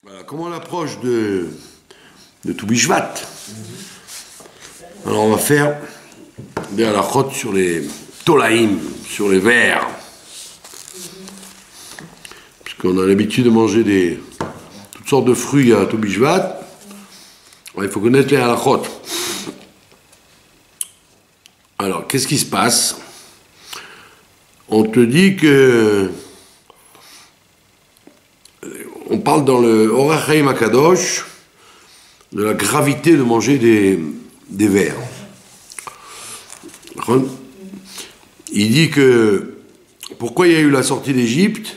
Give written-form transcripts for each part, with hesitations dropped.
Voilà, comme on approche de Tou Bishvat, alors on va faire des halachot sur les tolaïm, sur les vers. Puisqu'on a l'habitude de manger toutes sortes de fruits à Tou Bishvat, il faut connaître les halachot. Alors, qu'est-ce qui se passe? On te dit que... On parle dans le Orach Chaim HaKadosh de la gravité de manger des vers. Il dit que pourquoi il y a eu la sortie d'Égypte,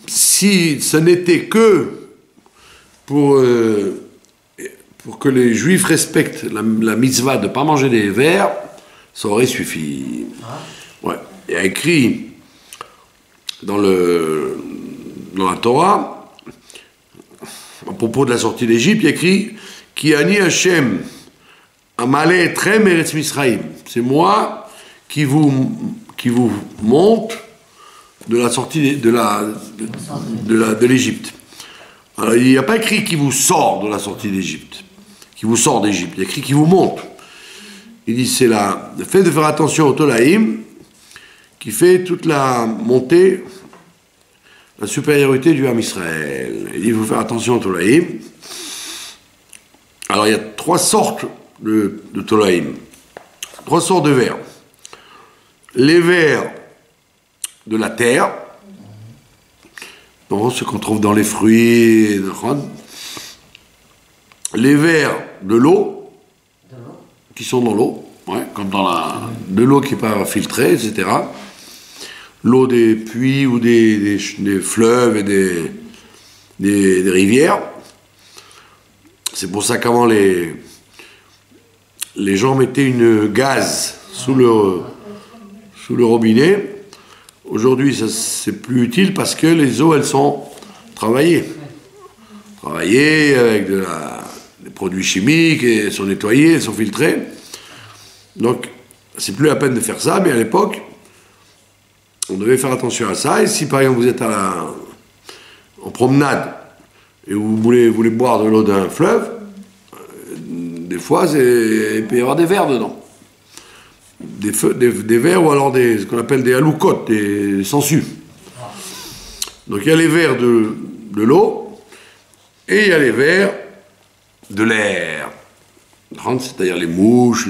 si ce n'était que pour que les Juifs respectent la mitzvah de ne pas manger des vers, ça aurait suffi. Ouais. Il y a écrit dans la Torah, à propos de la sortie d'Égypte, il y a écrit Ki ani Hashem amale etrem eretz Misraïm. C'est moi qui vous monte de la sortie de l'Égypte. Alors il n'y a pas écrit qui vous sort de la sortie d'Égypte, qui vous sort d'Égypte. Il y a écrit qui vous monte. Il dit c'est le fait de faire attention au Tolaïm qui fait toute la montée, la supériorité du Ham Israël. Il dit il faut faire attention au Tolaïm. Alors il y a trois sortes de Tolaïm, trois sortes de vers. Les vers de la terre, bon, ce qu'on trouve dans les fruits, les vers de l'eau, qui sont dans l'eau, ouais, comme de l'eau qui n'est pas filtrée, etc. L'eau des puits ou des fleuves et des rivières. C'est pour ça qu'avant les gens mettaient une gaz sous le robinet. Aujourd'hui, c'est plus utile parce que les eaux, elles sont travaillées. Travaillées avec des produits chimiques, et elles sont nettoyées, elles sont filtrées. Donc, c'est plus la peine de faire ça, mais à l'époque, on devait faire attention à ça. Et si par exemple vous êtes en promenade et vous voulez boire de l'eau d'un fleuve, des fois il peut y avoir des vers dedans. Des vers ou alors ce qu'on appelle des haloukot, des sangsues. Donc il y a les vers de l'eau et il y a les vers de l'air. C'est-à-dire les mouches,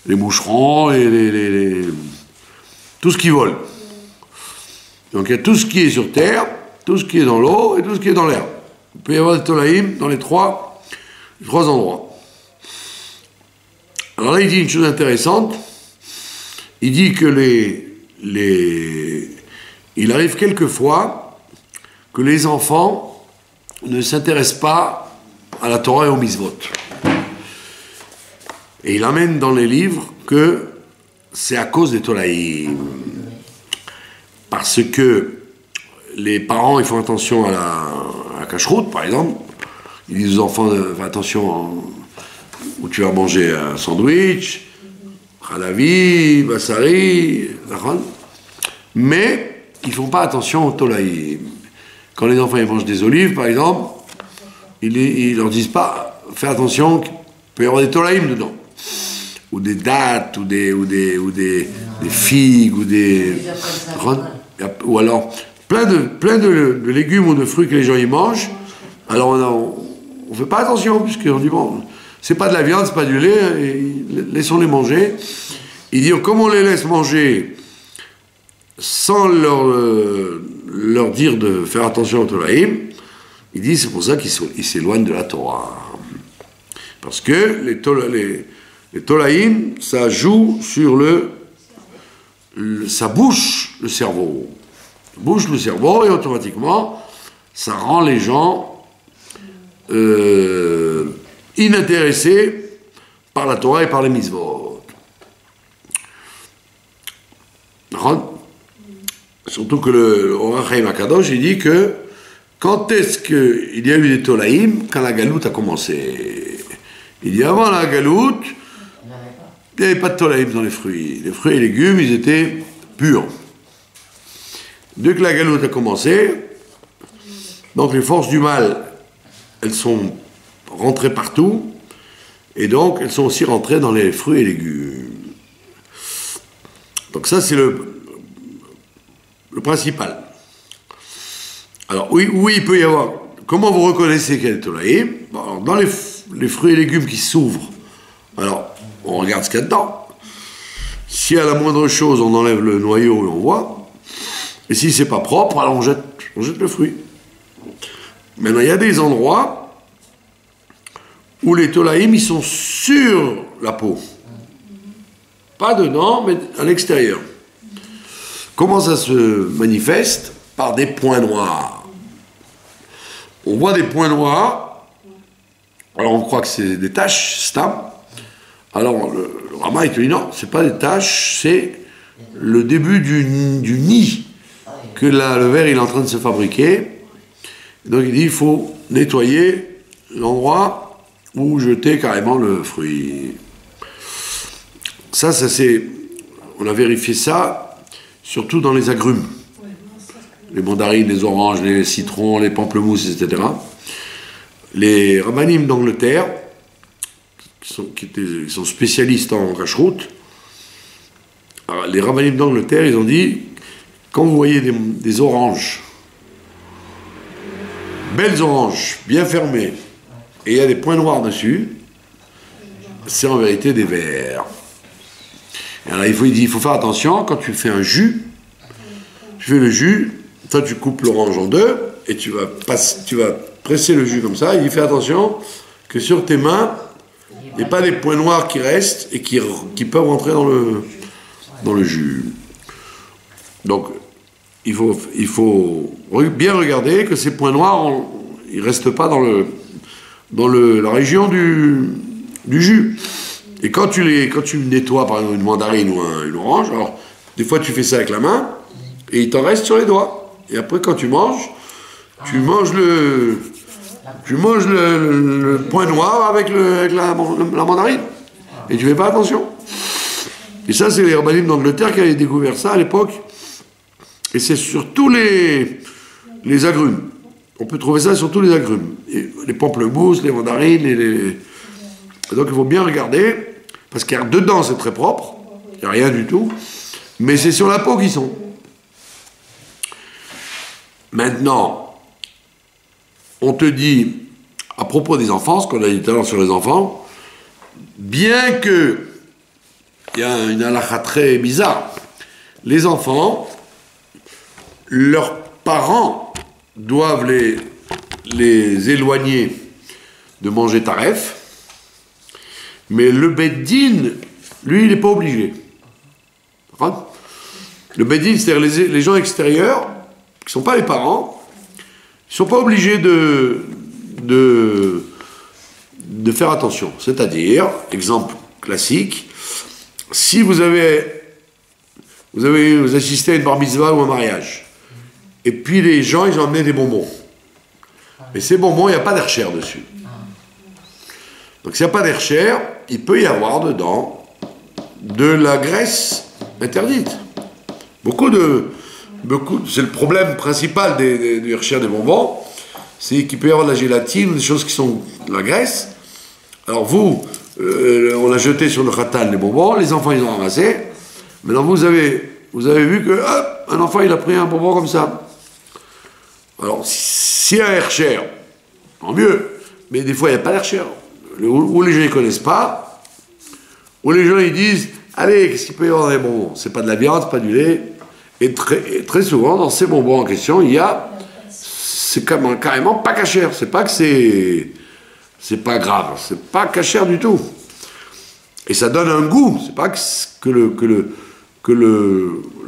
les moucherons, tout ce qui vole. Donc il y a tout ce qui est sur terre, tout ce qui est dans l'eau et tout ce qui est dans l'air. Il peut y avoir des tolaïm dans les trois endroits. Alors là, il dit une chose intéressante. Il dit que il arrive quelquefois que les enfants ne s'intéressent pas à la Torah et aux mitzvot. Et il amène dans les livres que c'est à cause des tolaïm. Parce que les parents, ils font attention à la cacheroute, par exemple. Ils disent aux enfants, fais attention où tu vas manger un sandwich, khalavi, bassari, mais ils ne font pas attention au tolaïm. Quand les enfants ils mangent des olives, par exemple, ils leur disent pas, fais attention, il peut y avoir des tolaïm dedans. Ou des dattes, ou des figues, ou alors plein de légumes ou de fruits que les gens y mangent. Alors on ne fait pas attention, puisqu'on dit bon, c'est pas de la viande, c'est pas du lait, laissons-les manger. Il dit comme on les laisse manger sans leur dire de faire attention au Tolaïm, il dit c'est pour ça qu'ils s'éloignent de la Torah. Parce que les tolaïm, ça joue sur ça bouche le cerveau. Ça bouche le cerveau et automatiquement, ça rend les gens inintéressés par la Torah et par les mitzvot. Surtout que le Orach Chaim HaKadosh, il dit que quand est-ce qu'il y a eu des tolaïm? Quand la galoute a commencé. Il dit avant la galoute, il n'y avait pas de tolaïm dans les fruits. Les fruits et légumes, ils étaient purs. Dès que la galoute a commencé, Donc les forces du mal, elles sont rentrées partout, et donc elles sont aussi rentrées dans les fruits et légumes. Donc ça c'est le principal. Alors oui, il peut y avoir... Comment vous reconnaissez quel est tolaïm? Bon, dans les fruits et légumes qui s'ouvrent, alors on regarde ce qu'il y a dedans. Si à la moindre chose on enlève le noyau et on voit, et si c'est pas propre, alors on jette le fruit. Maintenant il y a des endroits où les tolaïm ils sont sur la peau. Pas dedans, mais à l'extérieur. Comment ça se manifeste? Par des points noirs. On voit des points noirs, alors on croit que c'est des taches, stam. Alors le Rama il te dit non, c'est pas des taches, c'est le début du nid que le ver il est en train de se fabriquer. Donc il dit il faut nettoyer l'endroit où jeter carrément le fruit. Ça c'est... On a vérifié ça, surtout dans les agrumes. Les mandarines, les oranges, les citrons, les pamplemousses, etc. Les rabbanim d'Angleterre, qui sont spécialistes en cacheroute, les rabbanim d'Angleterre, ils ont dit, quand vous voyez des oranges, belles oranges, bien fermées, et il y a des points noirs dessus, c'est en vérité des vers. Alors il faut faire attention, quand tu fais un jus, tu fais le jus, toi tu coupes l'orange en deux, et tu vas presser le jus comme ça, et il fait attention que sur tes mains, il n'y ait pas des points noirs qui restent, et qui peuvent rentrer dans le jus. Donc, il faut bien regarder que ces points noirs, ils ne restent pas dans la région du jus. Et quand tu nettoies, par exemple, une mandarine ou une orange, alors, des fois tu fais ça avec la main, et il t'en reste sur les doigts. Et après, quand tu manges le point noir avec la mandarine. Et tu fais pas attention. Et ça, c'est les rabbanim d'Angleterre qui avaient découvert ça à l'époque. Et c'est sur tous les agrumes. On peut trouver ça sur tous les agrumes. Et les pamplemousses, les mandarines, et donc il faut bien regarder, parce qu'il y a dedans, c'est très propre, il n'y a rien du tout, mais c'est sur la peau qu'ils sont. Maintenant, on te dit, à propos des enfants, ce qu'on a dit tout à l'heure sur les enfants, bien que il y a une halakha très bizarre, les enfants, leurs parents doivent les éloigner de manger taref, mais le beddin, lui, il n'est pas obligé. Le beddin, c'est-à-dire les gens extérieurs, qui ne sont pas les parents, ils ne sont pas obligés de faire attention. C'est-à-dire, exemple classique, si vous assistez à une bar mitzvah ou un mariage, et puis les gens, ils ont amené des bonbons. Mais ces bonbons, il n'y a pas d'hercher dessus. Donc s'il n'y a pas d'hercher, il peut y avoir dedans de la graisse interdite. C'est le problème principal du hercher des bonbons, c'est qu'il peut y avoir de la gélatine, des choses qui sont de la graisse. Alors on a jeté sur le khatal les bonbons, les enfants ils ont ramassé. Maintenant vous avez vu que un enfant il a pris un bonbon comme ça. Alors s'il y a un hercher, tant mieux. Mais des fois il n'y a pas d'hercher. Ou les gens ne connaissent pas, ou les gens ils disent allez, qu'est-ce qu'il peut y avoir dans les bonbons? C'est pas de la viande, c'est pas du lait. Et très souvent, dans ces bonbons en question, c'est carrément pas cachère. C'est pas que c'est pas grave, c'est pas cachère du tout. Et ça donne un goût. C'est pas que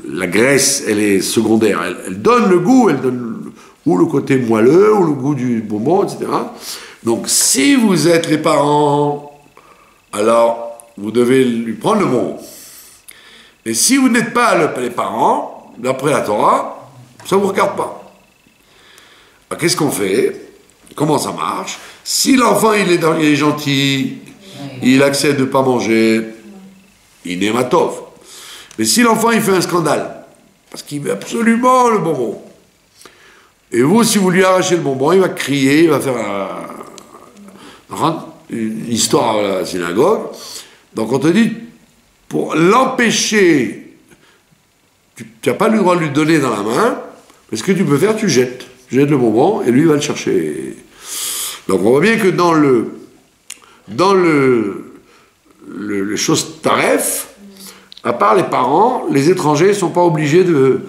la graisse, elle est secondaire. Elle donne le goût, elle donne ou le côté moelleux, ou le goût du bonbon, etc. Donc, si vous êtes les parents, alors vous devez lui prendre le bonbon. Et si vous n'êtes pas les parents, d'après la Torah, ça ne vous regarde pas. Alors, qu'est-ce qu'on fait? Comment ça marche? Si l'enfant il est gentil, il accepte de ne pas manger, il est matov. Mais si l'enfant il fait un scandale, parce qu'il veut absolument le bonbon, Et vous, si vous lui arrachez le bonbon, il va crier, il va faire une histoire à la synagogue. Donc on te dit, pour l'empêcher, tu n'as pas le droit de lui donner dans la main, mais ce que tu peux faire, tu jettes. Tu jettes le bonbon et lui il va le chercher. Donc on voit bien que dans le chose taref, à part les parents, les étrangers ne sont pas obligés de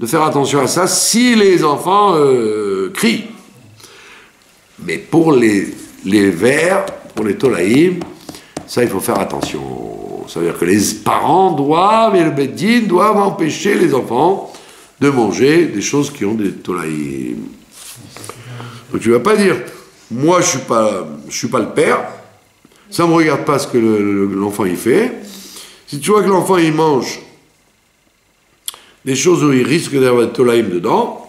faire attention à ça si les enfants crient. Mais pour les vers, pour les tolaïm, ça il faut faire attention. Ça veut dire que les parents doivent, et le beddin doivent empêcher les enfants de manger des choses qui ont des tolaïm. Donc tu ne vas pas dire, moi je suis pas le père, ça ne me regarde pas ce que l'enfant il fait. Si tu vois que l'enfant il mange des choses où il risque d'avoir des tolaïm dedans,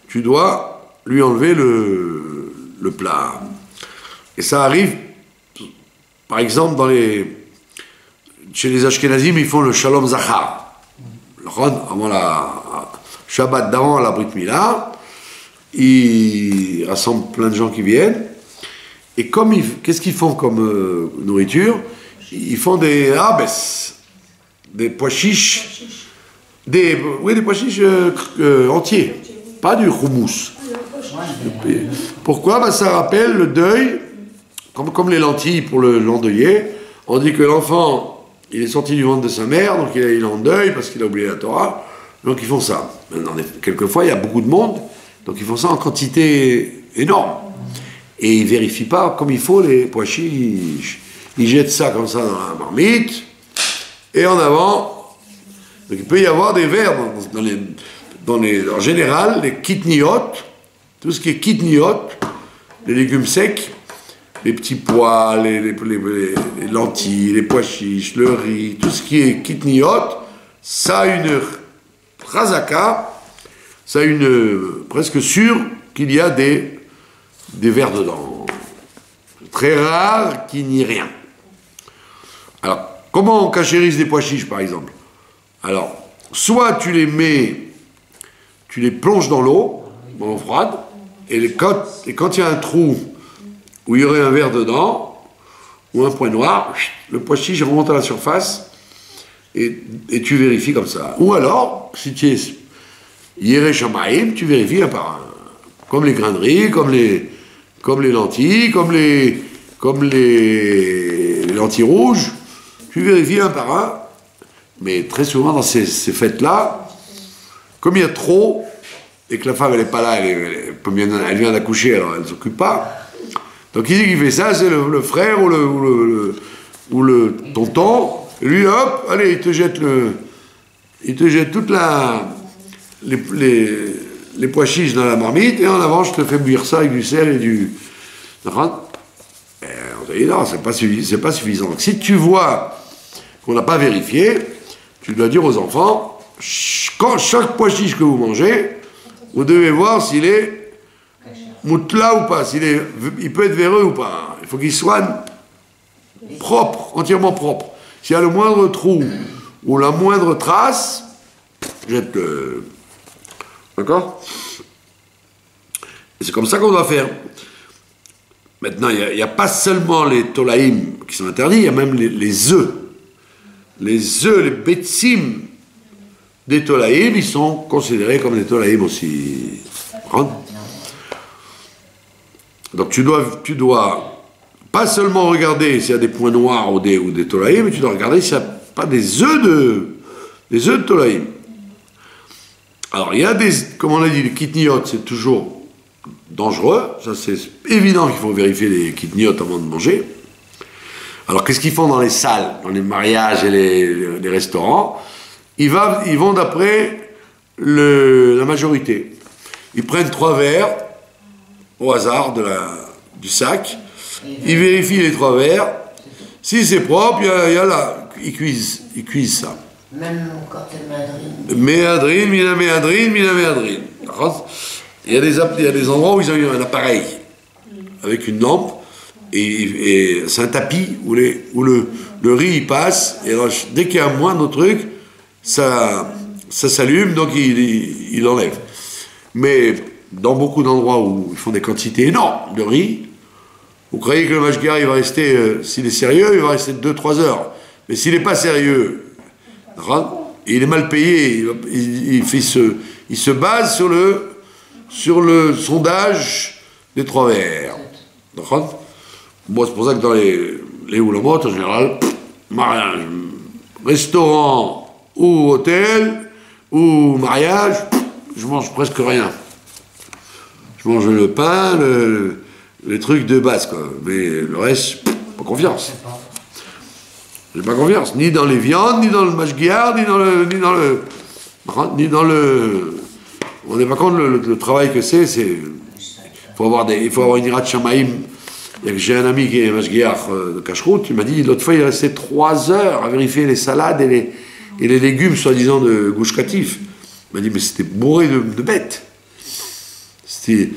tu dois lui enlever le plat. Et ça arrive, par exemple, chez les Ashkenazim, ils font le Shalom Zachar. Avant la Shabbat d'avant à la Brit Mila, ils rassemblent plein de gens qui viennent. Et qu'est-ce qu'ils font comme nourriture? Ils font des habes, des pois chiches, des pois chiches entiers, pas du houmous. Pourquoi? Ça rappelle le deuil, comme les lentilles pour l'endeuillé. On dit que l'enfant, il est sorti du ventre de sa mère, donc il est en deuil parce qu'il a oublié la Torah. Donc ils font ça. Maintenant, quelquefois, il y a beaucoup de monde, donc ils font ça en quantité énorme. Et ils ne vérifient pas comme il faut les pois chiches. Ils jettent ça comme ça dans la marmite, et en avant. Donc il peut y avoir des vers en général, les kitniot, tout ce qui est kitniot, les légumes secs, les petits pois, les lentilles, les pois chiches, le riz, tout ce qui est kitniot, ça a une razaka, ça a une presque sûr qu'il y a des vers dedans. C'est très rare qu'il n'y ait rien. Alors, comment on cachérise des pois chiches, par exemple? Alors, soit tu les plonges dans l'eau froide, et quand il y a un trou où il y aurait un verre dedans, ou un point noir, le pois chiche remonte à la surface, et tu vérifies comme ça. Ou alors, si tu es Yéré Shamaïm, tu vérifies un par un. Comme les grains de riz, comme les lentilles, comme les lentilles rouges, tu vérifies un par un. Mais très souvent, dans ces fêtes-là, comme il y a trop, et que la femme, elle n'est pas là, elle vient d'accoucher, alors elle ne s'occupe pas. Donc, qui fait ça? C'est le frère ou le tonton. Et lui, hop, allez, il te jette toute les pois chiches dans la marmite, et en avant, je te fais bouillir ça avec du sel et du... On te dit, non, c'est pas suffisant. Donc, si tu vois qu'on n'a pas vérifié, tu dois dire aux enfants, chaque pois chiche que vous mangez, vous devez voir s'il est moutla ou pas, il peut être véreux ou pas. Il faut qu'il soit propre, entièrement propre. S'il y a le moindre trou ou la moindre trace, jette-le. D'accord? Et c'est comme ça qu'on doit faire. Maintenant, il n'y a pas seulement les tolaïm qui sont interdits, il y a même les œufs. Les œufs, les betsim des tolaïm, ils sont considérés comme des tolaïm aussi. Donc tu dois pas seulement regarder s'il y a des points noirs ou des tolaïm, mais tu dois regarder s'il n'y a pas des œufs de tolaïm. Alors, il y a comme on l'a dit, les kitniot, c'est toujours dangereux. Ça, c'est évident qu'il faut vérifier les kitniot avant de manger. Alors, qu'est-ce qu'ils font dans les salles, dans les mariages et les restaurants? Ils vont d'après la majorité. Ils prennent 3 verres au hasard du sac. Ils vérifient les 3 verres. Si c'est propre, ils cuisent ça. Même quand c'est méadrine. Méadrine. Il y a des endroits où ils ont eu un appareil avec une lampe et c'est un tapis où le riz il passe, et alors dès qu'il y a un moindre truc, ça s'allume, donc il enlève. Mais dans beaucoup d'endroits où ils font des quantités énormes de riz, vous croyez que le mashgiach, il va rester, s'il est sérieux, il va rester 2-3 heures. Mais s'il n'est pas sérieux, il est mal payé, il se base sur le sondage des 3 verres. Bon, c'est pour ça que dans les oulamot, en général, mariage, restaurant ou hôtel ou mariage, je mange presque rien. Je mange le pain, les trucs de base, quoi. Mais le reste, pas confiance. J'ai pas confiance, ni dans les viandes, ni dans le mashgiach, ni dans le. On n'est pas compte le travail que c'est. Il faut avoir une irat shamaim. J'ai un ami qui est mashgiach de Kashrut, il m'a dit, l'autre fois, il restait 3 heures à vérifier les salades et les légumes, soi-disant, de Gush Katif. Il m'a dit, mais c'était bourré de bêtes. C'est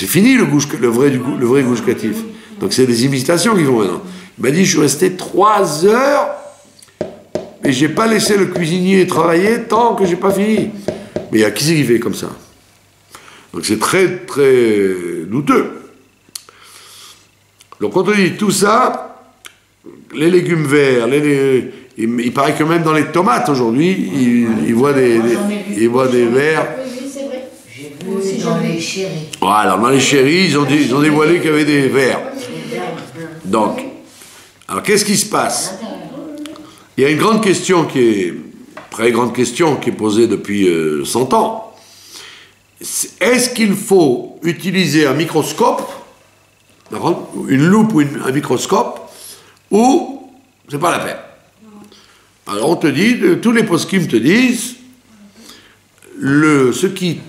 fini le vrai Gush Katif. Donc c'est des imitations qui vont maintenant. Il m'a dit, je suis resté 3 heures, et j'ai pas laissé le cuisinier travailler tant que j'ai pas fini. Mais il y a qui c'est qui fait comme ça? Donc c'est très, très douteux. Donc quand on dit tout ça, les légumes verts, il paraît que même dans les tomates aujourd'hui, ils voient des verts. Oui, c'est vrai. J'ai vu aussi dans les chéris. Voilà, dans les chéris, ils ont dévoilé qu'il y avait des verts. Donc, alors qu'est-ce qui se passe? Il y a une grande question très grande question qui est posée depuis 100 ans. Est-ce qu'il faut utiliser un microscope, une loupe ou un microscope, ou c'est pas la peine? Alors on te dit, tous les poskim te disent, ce qui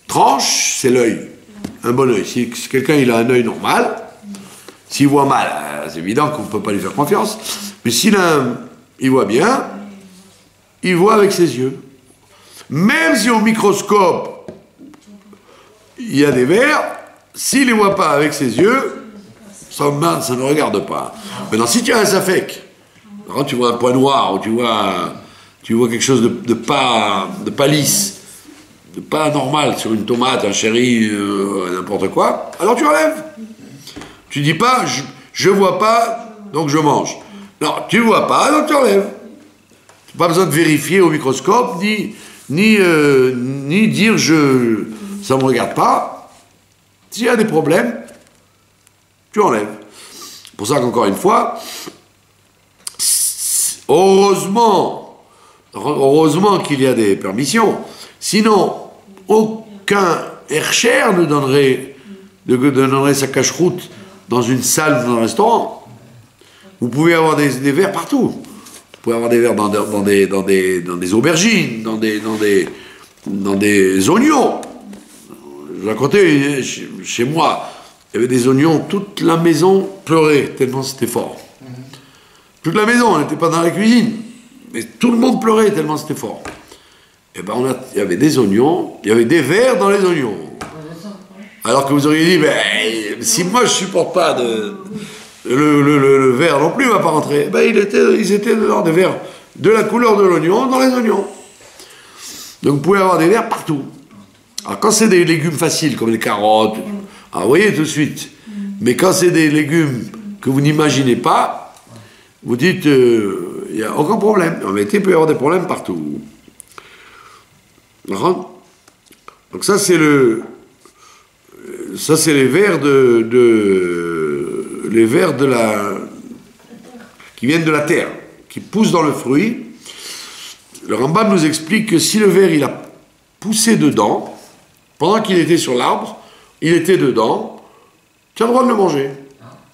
tranche, c'est l'œil, un bon œil. Si quelqu'un il a un œil normal, s'il voit mal, c'est évident qu'on ne peut pas lui faire confiance, mais s'il il voit bien, il voit avec ses yeux. Même si au microscope, il y a des vers, s'il ne les voit pas avec ses yeux, ça ne regarde pas. Maintenant, si tu as un safek, tu vois un point noir, ou tu vois quelque chose de pas lisse, de pas normal sur une tomate, un chéri, n'importe quoi, alors tu enlèves. Tu dis pas, je vois pas, donc je mange. Non, tu vois pas, donc tu enlèves. Pas besoin de vérifier au microscope, ni dire ça me regarde pas. S'il y a des problèmes, tu enlèves. C'est pour ça qu'encore une fois, heureusement qu'il y a des permissions. Sinon, aucun hercher ne donnerait sa cache-route dans une salle, dans un restaurant. Vous pouvez avoir des verres partout. Vous pouvez avoir des verres dans des aubergines, dans des oignons. Je vous racontais, chez moi, il y avait des oignons, toute la maison pleurait, tellement c'était fort. Toute la maison, elle n'était pas dans la cuisine, mais tout le monde pleurait, tellement c'était fort. Et ben il y avait des oignons, il y avait des verres dans les oignons. Alors que vous auriez dit, si moi je supporte pas le verre non plus, il ne va pas rentrer. Ils étaient dedans, des verres de la couleur de l'oignon dans les oignons. Donc vous pouvez avoir des verres partout. Alors quand c'est des légumes faciles, comme les carottes, vous voyez tout de suite. Mais quand c'est des légumes que vous n'imaginez pas, vous dites, il n'y a aucun problème. En réalité, il peut y avoir des problèmes partout. Donc ça, c'est les vers qui viennent de la terre, qui poussent dans le fruit. Le Rambam nous explique que si le ver il a poussé dedans, pendant qu'il était sur l'arbre, il était dedans, tu as le droit de le manger.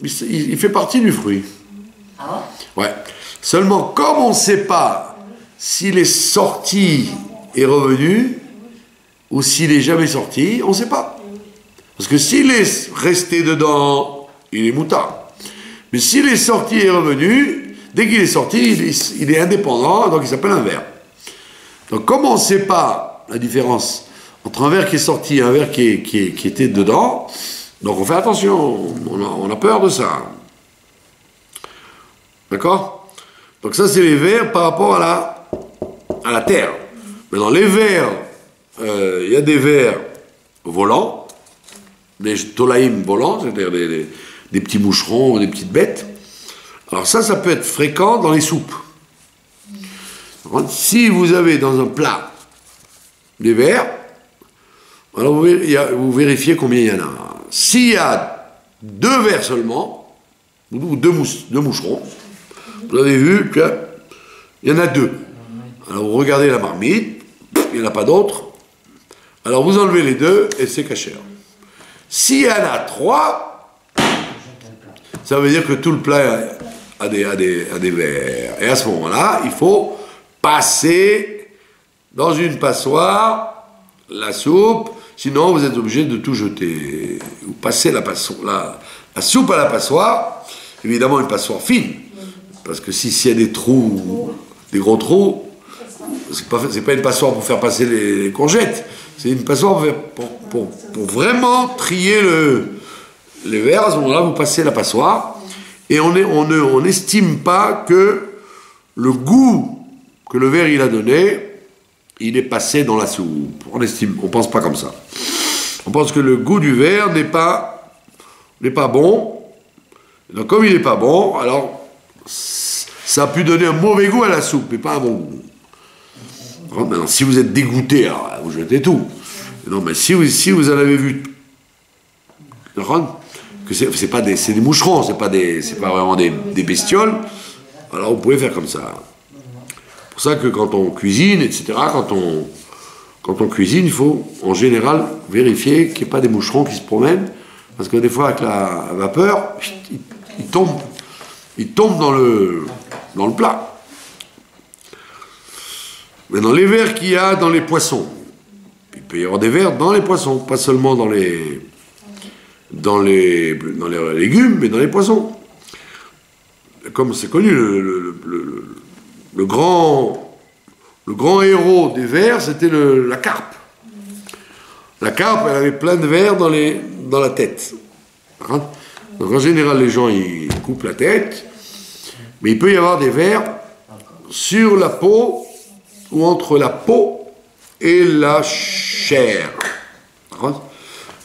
Il fait partie du fruit. Ah ouais. Seulement, comme on ne sait pas s'il est sorti et revenu, ou s'il est jamais sorti, on ne sait pas. Parce que s'il est resté dedans, il est moutard. Mais s'il est sorti et revenu, dès qu'il est sorti, il est indépendant, donc il s'appelle un ver. Donc comme on ne sait pas la différence entre un ver qui est sorti et un ver qui était dedans, donc on fait attention, on a peur de ça. D'accord? Donc ça c'est les vers par rapport à la terre. Maintenant les vers, il y a des vers volants, des tolaïm volants, c'est-à-dire des petits moucherons, des petites bêtes. Alors ça peut être fréquent dans les soupes. Si vous avez dans un plat des vers, alors vous vérifiez combien il y en a. S'il y a 2 vers seulement, ou deux moucherons, vous avez vu qu'il y en a 2. Alors vous regardez la marmite, il n'y en a pas d'autres. Alors vous enlevez les 2 et c'est cachère. S'il y en a 3, ça veut dire que tout le plat a des vers. Et à ce moment-là, il faut passer dans une passoire la soupe, sinon vous êtes obligé de tout jeter. Vous passez la soupe à la passoire, évidemment une passoire fine, parce que s'il y a des trous, des gros trous, c'est pas une passoire pour faire passer les courgettes, c'est une passoire pour vraiment trier les verres. À ce moment-là, vous passez la passoire, et on n'estime pas que le goût que le verre il a donné, il est passé dans la soupe. On pense pas comme ça. On pense que le goût du verre n'est pas bon. Donc comme il n'est pas bon, alors ça a pu donner un mauvais goût à la soupe, mais pas un bon goût. Alors, maintenant, si vous êtes dégoûté, alors vous jetez tout. Non, mais si vous en avez vu, que c'est des moucherons, c'est pas vraiment des bestioles, alors vous pouvez faire comme ça. C'est pour ça que quand on cuisine, etc., quand on cuisine, il faut en général vérifier qu'il n'y ait pas des moucherons qui se promènent, parce que des fois avec la vapeur, ils tombent dans le plat. Maintenant, les vers qu'il y a dans les poissons, il peut y avoir des vers dans les poissons, pas seulement dans les légumes, mais dans les poissons. Comme c'est connu, le grand héros des vers, c'était la carpe. La carpe, elle avait plein de vers dans la tête. Donc en général, les gens, ils coupent la tête, mais il peut y avoir des vers sur la peau, ou entre la peau et la chair.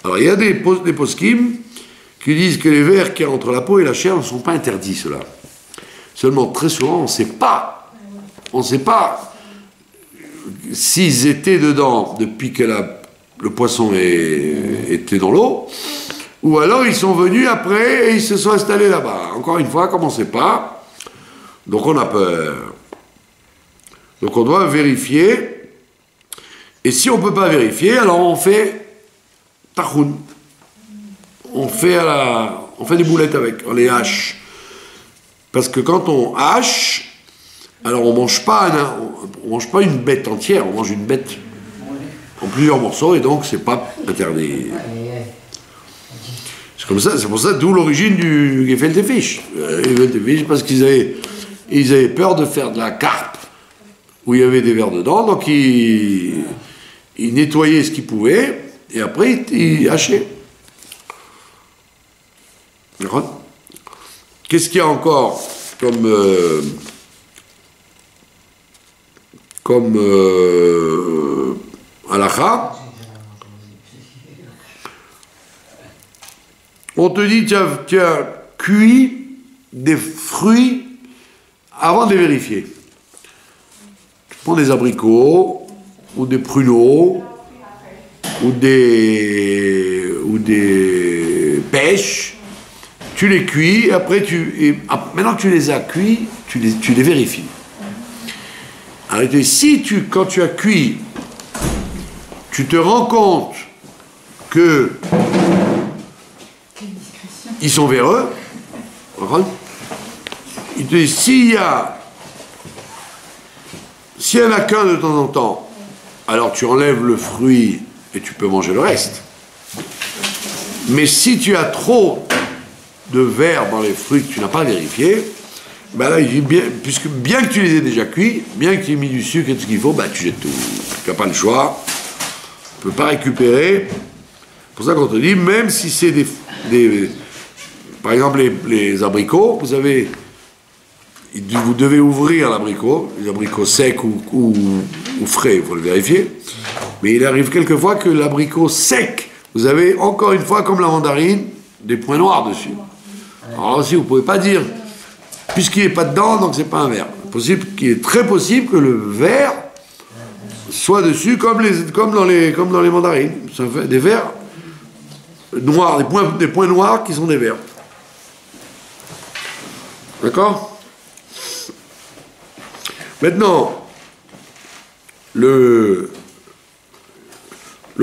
Alors il y a des poskim qui disent que les vers qu'il y a entre la peau et la chair ne sont pas interdits, ceux-là. Seulement, très souvent, on ne sait pas s'ils étaient dedans depuis que le poisson était dans l'eau, ou alors ils sont venus après et ils se sont installés là-bas. Encore une fois, comme on ne sait pas, donc on a peur. Donc on doit vérifier, et si on ne peut pas vérifier, alors on fait tachoun. On fait des boulettes avec, on les hache. Parce que quand on hache, alors on mange pas une bête entière, on mange une bête en plusieurs morceaux, et donc c'est pas interdit. C'est comme ça, c'est pour ça, d'où l'origine du gefilte fish. Gefilte fish, parce qu'ils avaient peur de faire de la carpe où il y avait des vers dedans, donc ils nettoyaient ce qu'ils pouvaient, et après ils hachaient. Qu'est-ce qu'il y a encore comme halakha? On te dit, tu as cuit des fruits avant de les vérifier. Tu prends des abricots, ou des pruneaux, ou des pêches, tu les cuis, après maintenant que tu les as cuits, tu les vérifies. Alors, si quand tu as cuit, tu te rends compte que ils sont véreux, il te dit, s'il y en a qu'un de temps en temps, alors tu enlèves le fruit et tu peux manger le reste. Mais si tu as trop de verre dans les fruits que tu n'as pas vérifié, ben là, il dit bien que tu les aies déjà cuits, bien que tu aies mis du sucre et tout ce qu'il faut, ben tu jettes tout. Tu n'as pas le choix, tu ne peux pas récupérer. C'est pour ça qu'on te dit, même si c'est par exemple les abricots, vous devez ouvrir l'abricot, les abricots secs ou frais, il faut le vérifier. Mais il arrive quelquefois que l'abricot sec vous avez encore une fois, comme la mandarine, des points noirs dessus. Alors aussi, vous ne pouvez pas dire, puisqu'il n'est pas dedans, donc c'est pas un verre. Il est très possible que le verre soit dessus, comme dans les mandarines. Ça fait des verres noirs, des points noirs qui sont des verres. D'accord? Maintenant, le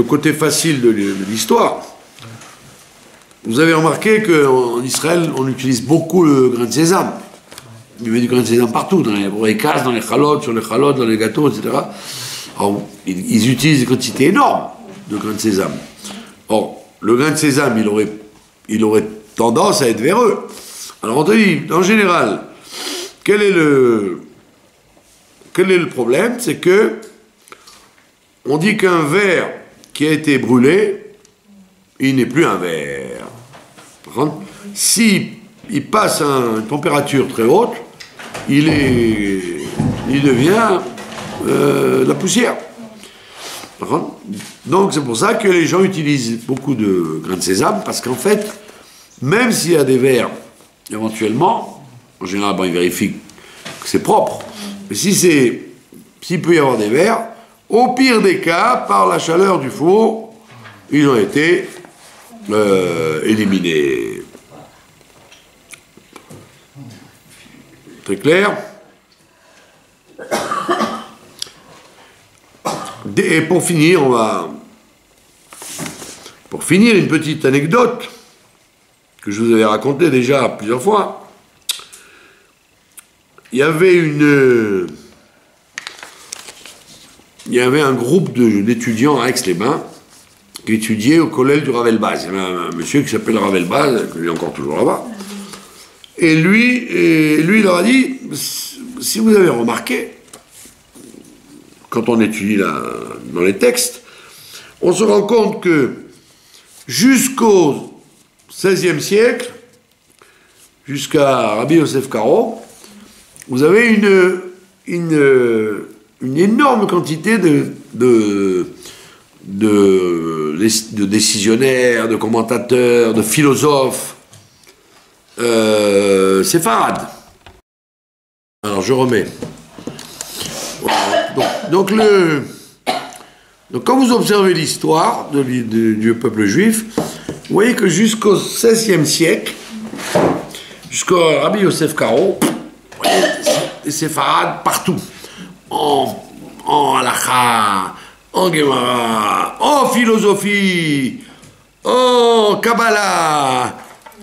côté facile de l'histoire. Vous avez remarqué qu'en Israël, on utilise beaucoup le grain de sésame. Il y avait du grain de sésame partout, dans les cases, dans les chalotes, sur les chalotes, dans les gâteaux, etc. Alors, ils utilisent des quantités énormes de grain de sésame. Or, le grain de sésame, il aurait tendance à être véreux. Alors, on te dit, en général, quel est le problème? C'est que on dit qu'un verre qui a été brûlé, il n'est plus un verre. Par contre, si il passe à une température très haute, il devient de la poussière. Par contre, donc c'est pour ça que les gens utilisent beaucoup de grains de sésame, parce qu'en fait, même s'il y a des verres, éventuellement, en général, ils vérifient que c'est propre, mais s'il peut y avoir des verres, au pire des cas, par la chaleur du four, ils ont été éliminés. Très clair? Et pour finir, une petite anecdote que je vous avais racontée déjà plusieurs fois. Il y avait un groupe d'étudiants à Aix-les-Bains qui étudiait au collège du Rav Elbaz. Il y avait un monsieur qui s'appelle Rav Elbaz, qui est encore toujours là-bas. Et lui, il leur a dit, si vous avez remarqué, quand on étudie dans les textes, on se rend compte que jusqu'au XVIe siècle, jusqu'à Rabbi Yosef Karo, vous avez une énorme quantité de décisionnaires, de commentateurs, de philosophes séfarades. Alors je remets. Donc quand vous observez l'histoire du peuple juif, vous voyez que jusqu'au XVIe siècle, jusqu'au Rabbi Yosef Karo, vous voyez des séfarades partout. En halakha, en Gemara, en philosophie, en Kabbalah,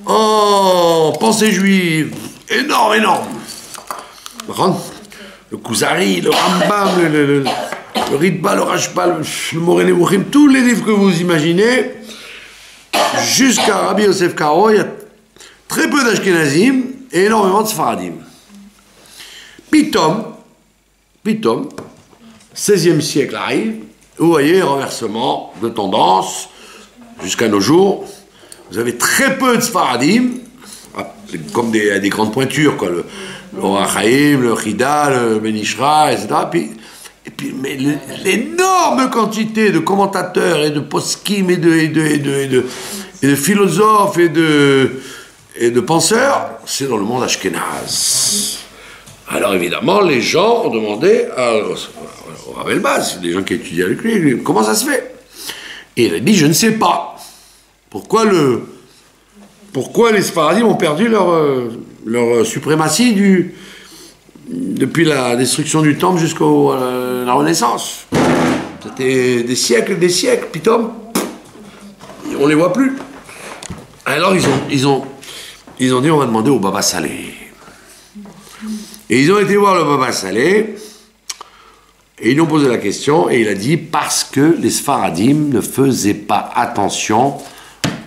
en pensée juive, énorme. Le Kuzari, le Rambam, le Ritba, le Rashba, le Moreh Nevuchim, tous les livres que vous imaginez, jusqu'à Rabbi Yosef Karo, il y a très peu d'Ashkenazim et énormément de Sfaradim. Pitom, 16e siècle arrive, vous voyez, renversement de tendance, jusqu'à nos jours, vous avez très peu de Sfaradim, comme des grandes pointures, quoi, le Orach Chaim, le Chida, le Ben Ishra, etc. Mais l'énorme quantité de commentateurs et de poskim et de philosophes et de penseurs, c'est dans le monde ashkénaze. Alors évidemment, les gens ont demandé au Rav Elbaz, les gens qui étudiaient avec lui, comment ça se fait? Et il a dit, je ne sais pas. Pourquoi les Sfaradim ont perdu leur suprématie depuis la destruction du temple jusqu'à la Renaissance? C'était des siècles, pitom, on les voit plus. Alors ils ont dit, on va demander au Baba Salé. Et ils ont été voir le Baba Salé, et ils lui ont posé la question, et il a dit, parce que les Sfaradim ne faisaient pas attention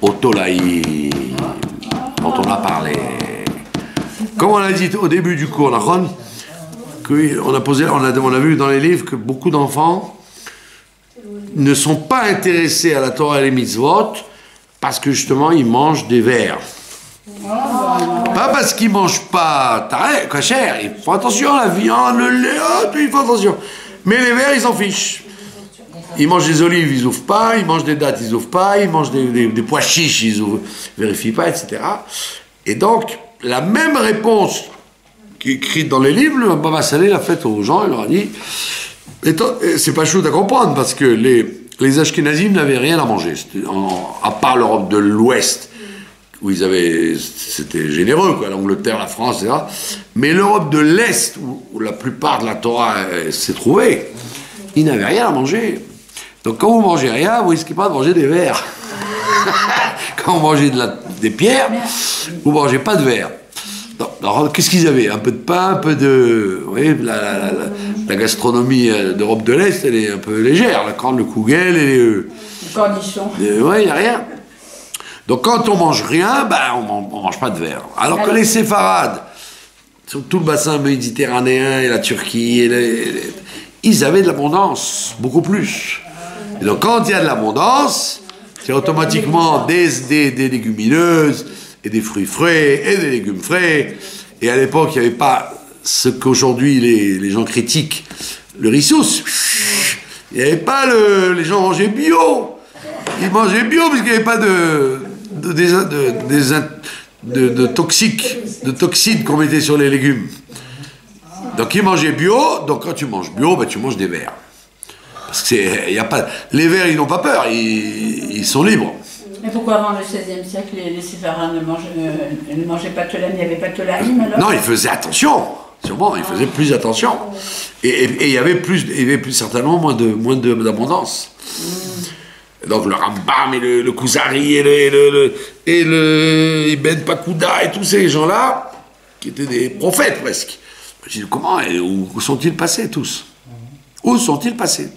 au Tolaïm, dont on a parlé. Comme on a dit au début du cours, on a vu dans les livres que beaucoup d'enfants ne sont pas intéressés à la Torah et les mitzvot, parce que justement, ils mangent des vers. Pas parce qu'ils ne mangent pas taré, kasher, ils font attention à la viande, le lait, ils font attention. Mais les vers, ils s'en fichent. Ils mangent des olives, ils ouvrent pas, ils mangent des dattes, ils ouvrent pas, ils mangent des pois chiches, ils ouvrent, vérifient pas, etc. Et donc, la même réponse qui est écrite dans les livres, le Baba Salé l'a faite aux gens, il leur a dit, c'est pas chaud à comprendre, parce que les Ashkénazim n'avaient rien à manger, à part l'Europe de l'Ouest, où ils avaient, c'était généreux, quoi, l'Angleterre, la France, etc. Mais l'Europe de l'Est, où la plupart de la Torah s'est trouvée, ils n'avaient rien à manger. Donc quand vous mangez rien, vous risquez pas de manger des vers. Quand vous mangez des pierres, vous mangez pas de vers. Alors qu'est-ce qu'ils avaient? Un peu de pain, un peu de... Vous voyez, la gastronomie d'Europe de l'Est, elle est un peu légère. La corne, le kougel et le cornichon. Ouais, il n'y a rien. Donc quand on mange rien, ben, on mange pas de verre. Alors que les séfarades, sur tout le bassin méditerranéen et la Turquie, ils avaient de l'abondance, beaucoup plus. Et donc quand il y a de l'abondance, c'est automatiquement des légumineuses, et des fruits frais, et des légumes frais. Et à l'époque, il n'y avait pas ce qu'aujourd'hui les gens critiquent, le rissous. Il n'y avait pas les gens mangeaient bio. Ils mangeaient bio parce qu'il n'y avait pas de toxines qu'on mettait sur les légumes. Donc ils mangeaient bio, donc quand tu manges bio, ben, tu manges des vers. Parce que y a pas, les vers, ils n'ont pas peur, ils sont libres. Mais pourquoi avant le XVIe siècle, les séfarades ne mangeaient pas de laine, il n'y avait pas de tolaïm alors? Non, ils faisaient attention, sûrement, ils faisaient plus attention. Et il y avait plus certainement moins d'abondance. Donc le Rambam et le Kuzari et le Ibn Pakuda et tous ces gens-là, qui étaient des prophètes presque. Je dis, comment, où sont-ils passés tous? Où sont-ils passés?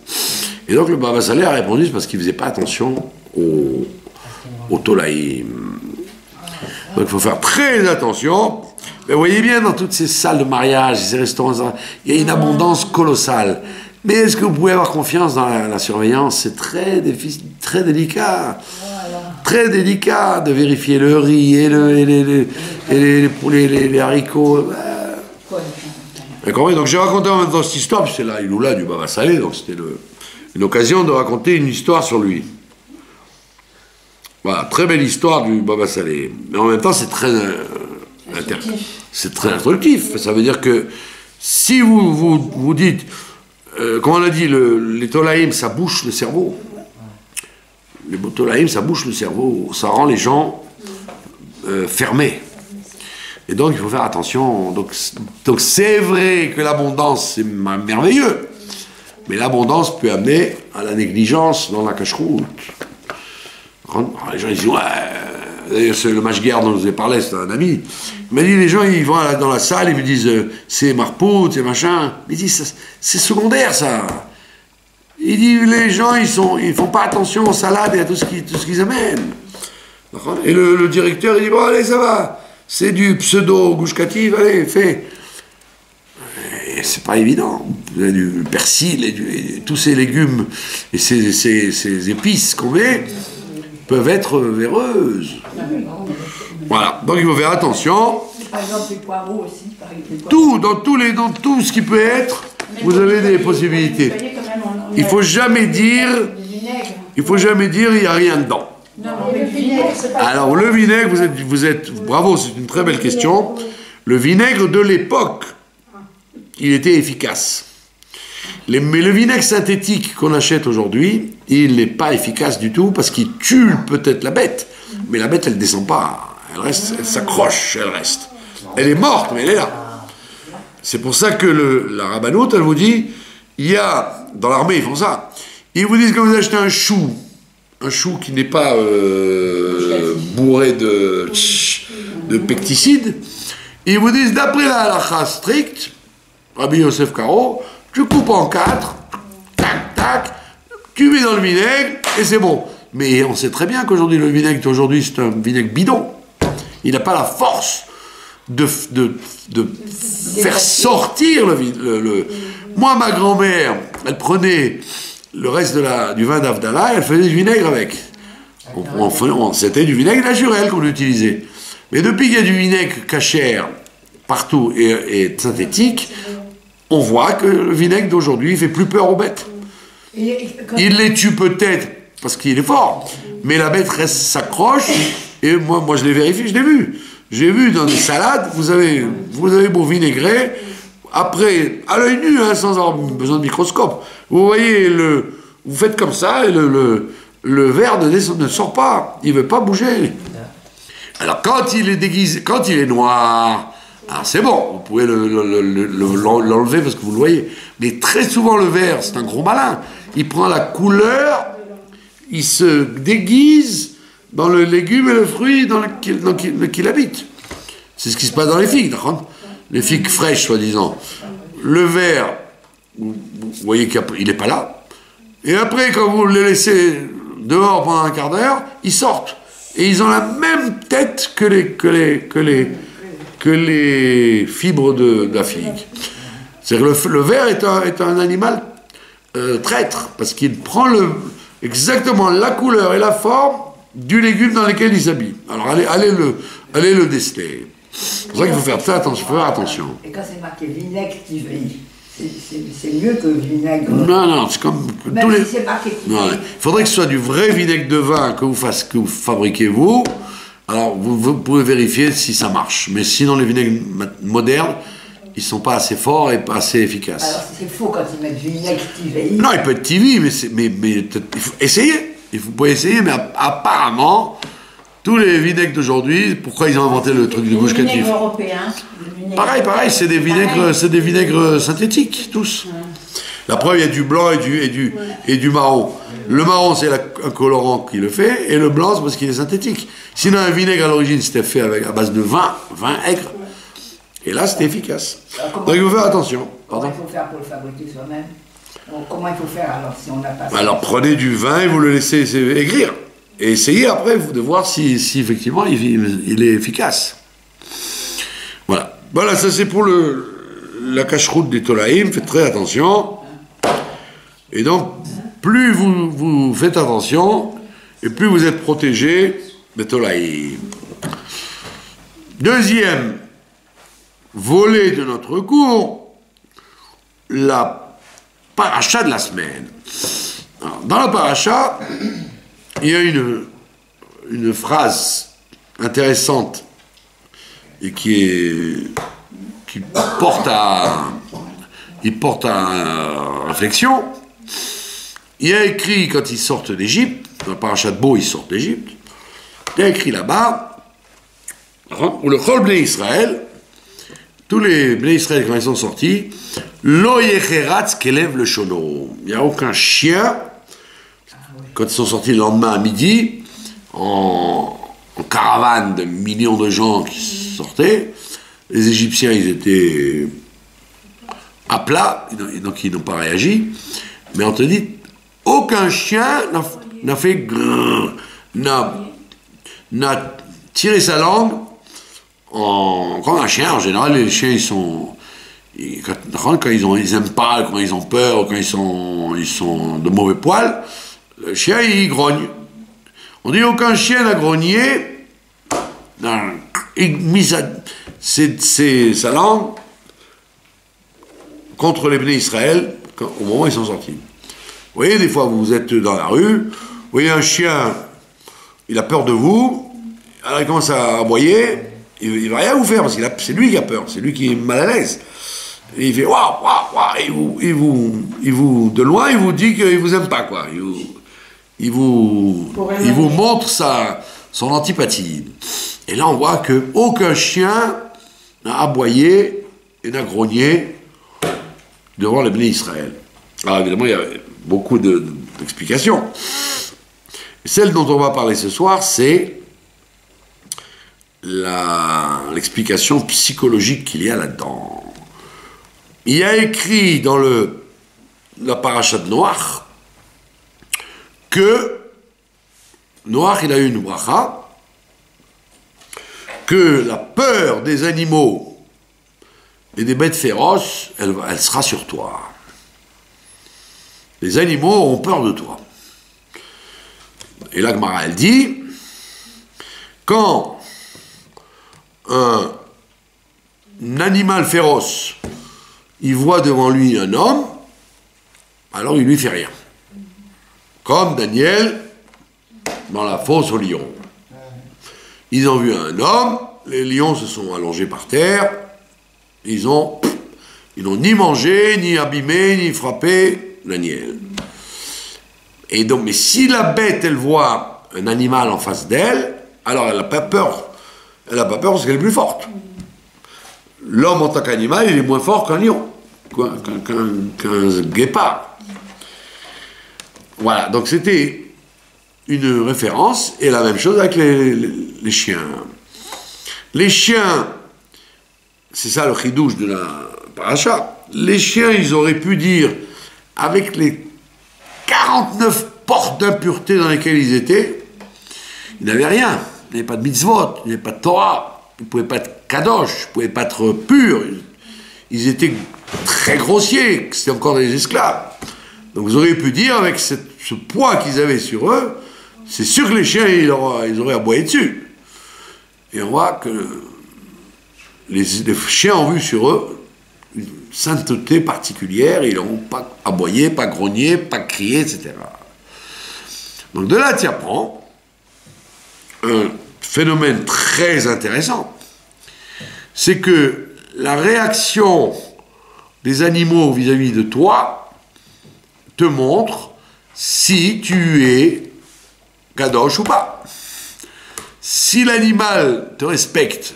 Et donc le Baba Salé a répondu, c'est parce qu'ils ne faisaient pas attention au Tolaïm. Donc il faut faire très attention. Mais vous voyez bien dans toutes ces salles de mariage, ces restaurants, il y a une abondance colossale. Mais est-ce que vous pouvez avoir confiance dans la surveillance? C'est très délicat. Très délicat de vérifier le riz et les haricots. D'accord. Donc j'ai raconté en même temps cette histoire, puis c'est là, il du Baba Salé, donc c'était une occasion de raconter une histoire sur lui. Voilà, très belle histoire du Baba Salé. Mais en même temps, c'est très instructif. Ça veut dire que si vous dites, comme on a dit, les Tolaïm, ça bouche le cerveau. Les Tolaïm, ça bouche le cerveau. Ça rend les gens fermés. Et donc, il faut faire attention. Donc c'est vrai que l'abondance, c'est merveilleux. Mais l'abondance peut amener à la négligence dans la cache-route. Les gens ils disent, ouais, c'est le mashguer dont je vous ai parlé, c'est un ami. Il m'a dit, les gens, ils vont dans la salle, ils me disent, c'est marpout, c'est machin. Il dit, c'est secondaire, ça. Il dit, les gens, ils font pas attention aux salades et à tout ce qu'ils amènent. Et le directeur, il dit, bon, allez, ça va. C'est du pseudo-gouche-cative, allez, fais. Et c'est pas évident. Vous avez du persil et tous ces légumes et ces épices qu'on met peuvent être véreuses. Voilà. Donc il faut faire attention. Par exemple, les poireaux aussi. Dans tout ce qui peut être, vous avez des possibilités. Il faut jamais dire il n'y a rien dedans. Non, mais le vinaigre, c'est pas... Alors le vinaigre, vous êtes bravo, c'est une très belle question. Le vinaigre de l'époque, il était efficace. Mais le vinaigre synthétique qu'on achète aujourd'hui, il n'est pas efficace du tout parce qu'il tue peut-être la bête, mais la bête elle descend pas, elle reste, elle s'accroche, elle reste. Elle est morte, mais elle est là. C'est pour ça que la rabbanoute, elle vous dit, il y a, dans l'armée ils font ça, ils vous disent que vous achetez un chou qui n'est pas bourré de pesticides, ils vous disent, d'après la halakha stricte, Rabbi Yosef Karo, tu coupes en 4, tac, tac, tu mets dans le vinaigre, et c'est bon. Mais on sait très bien qu'aujourd'hui, le vinaigre d'aujourd'hui, c'est un vinaigre bidon. Il n'a pas la force de faire sortir le... Moi, ma grand-mère, elle prenait le reste du vin d'Avdallah, elle faisait du vinaigre avec. C'était du vinaigre naturel qu'on utilisait. Mais depuis qu'il y a du vinaigre cachère partout et synthétique, on voit que le vinaigre d'aujourd'hui fait plus peur aux bêtes. Il les tue peut-être parce qu'il est fort, mais la bête s'accroche, et moi je l'ai vérifié, je l'ai vu. J'ai vu dans des salades, vous avez beau vinaigrer, après, à l'œil nu, hein, sans avoir besoin de microscope, vous voyez, vous faites comme ça, et le verre ne sort pas, il ne veut pas bouger. Alors quand il est déguisé, quand il est noir, alors c'est bon, vous pouvez l'enlever parce que vous le voyez. Mais très souvent le verre, c'est un gros malin. Il prend la couleur, il se déguise dans le légume et le fruit dans lequel habite. C'est ce qui se passe dans les figues, d'accord ? Les figues fraîches, soi-disant. Le verre, vous voyez qu'il n'est pas là. Et après, quand vous les laissez dehors pendant un quart d'heure, ils sortent. Et ils ont la même tête que les fibres de la figue. C'est-à-dire que le ver est un animal traître, parce qu'il prend exactement la couleur et la forme du légume dans lequel il s'habille. Alors allez le déceler. C'est pour ça qu'il faut faire attention. Et quand c'est marqué vinaigre Tivry, c'est mieux que vinaigre... Non, c'est comme... Même si c'est marqué Tivry. Il faudrait que ce soit du vrai vinaigre de vin que vous fabriquez vous. Alors, vous pouvez vérifier si ça marche. Mais sinon, les vinaigres modernes, ils ne sont pas assez forts et pas assez efficaces. Alors, c'est faux quand ils mettent vinaigre Tivry. Non, il peut être Tivry, mais il faut essayer. Vous pouvez essayer, mais apparemment, tous les vinaigres d'aujourd'hui, pourquoi ils ont inventé le truc du gauche catif ? Les vinaigres européens. Pareil, c'est des vinaigres synthétiques, tous. La preuve, il y a du blanc et du marron. Le marron, c'est un colorant qui le fait, et le blanc, c'est parce qu'il est synthétique. Sinon, un vinaigre, à l'origine, c'était fait à base de vin aigre. Et là, c'était efficace. Donc, il faut faire attention. Comment il faut faire pour le fabriquer soi-même ? Comment il faut faire, alors, si on n'a pas ça ? Alors, prenez du vin et vous le laissez aigrir. Et essayez, après, de voir si effectivement, il est efficace. Voilà, ça, c'est pour la cache-route des Tolaïm. Faites très attention. Et donc, plus vous faites attention, et plus vous êtes protégé des Tolaïm. Deuxième volet de notre cours, la paracha de la semaine. Alors, dans la paracha, il y a une phrase intéressante et qui porte à réflexion. Il y a écrit, quand ils sortent d'Égypte, dans la paracha de Bo, ils sortent d'Égypte, il y a écrit là-bas, où le Chol Bnei Israël, tous les Bnei Israël, quand ils sont sortis, Lo yecheratz kelev le shono. Il n'y a aucun chien, quand ils sont sortis le lendemain à midi, en caravane de millions de gens qui sortaient, les Égyptiens, ils étaient à plat, donc ils n'ont pas réagi, mais on te dit, aucun chien n'a fait grrr, n'a tiré sa langue comme un chien. En général, les chiens, quand ils aiment pas, quand ils ont peur, quand ils sont de mauvais poils, le chien, il grogne. On dit, aucun chien n'a grogné, il mis sa langue contre les Bnei Israël au moment où ils sont sortis. Vous voyez, des fois, vous êtes dans la rue, vous voyez un chien, il a peur de vous, alors il commence à aboyer, il va rien vous faire, parce que c'est lui qui a peur, c'est lui qui est mal à l'aise. Et il fait waouh, waouh, waouh, il vous, de loin, il vous dit qu'il vous aime pas, quoi. Il vous montre son antipathie. Et là, on voit qu'aucun chien n'a aboyé et n'a grogné devant les Bnei Israël. Alors évidemment, il y a beaucoup d'explications. Celle dont on va parler ce soir, c'est l'explication psychologique qu'il y a là-dedans. Il y a écrit dans la paracha de Noach que Noach, il a eu une bracha, que la peur des animaux et des bêtes féroces, elle sera sur toi. Les animaux ont peur de toi. Et la Gemara, elle dit, quand un animal féroce, il voit devant lui un homme, alors il lui fait rien. Comme Daniel dans la fosse aux lions. Ils ont vu un homme, les lions se sont allongés par terre, ils n'ont ni mangé, ni abîmé, ni frappé Daniel. Et donc, mais si la bête, elle voit un animal en face d'elle, alors elle n'a pas peur. Elle n'a pas peur parce qu'elle est plus forte. L'homme en tant qu'animal, il est moins fort qu'un lion, qu'un guépard. Voilà, donc c'était une référence, et la même chose avec les chiens. Les chiens, c'est ça le chidouche de la paracha, les chiens, ils auraient pu dire, avec les 49 portes d'impureté dans lesquelles ils étaient, ils n'avaient rien. Ils n'avaient pas de mitzvot, ils n'avaient pas de Torah, ils ne pouvaient pas être kadosh, ils ne pouvaient pas être purs. Ils étaient très grossiers, c'était encore des esclaves. Donc vous auriez pu dire, avec ce poids qu'ils avaient sur eux, c'est sûr que les chiens, ils auraient aboyé dessus. Et on voit que les chiens ont vu sur eux une sainteté particulière, ils n'ont pas aboyé, pas grogné, pas crié, etc. Donc de là, tu apprends un phénomène très intéressant, c'est que la réaction des animaux vis-à-vis de toi te montre si tu es kadosh ou pas. Si l'animal te respecte,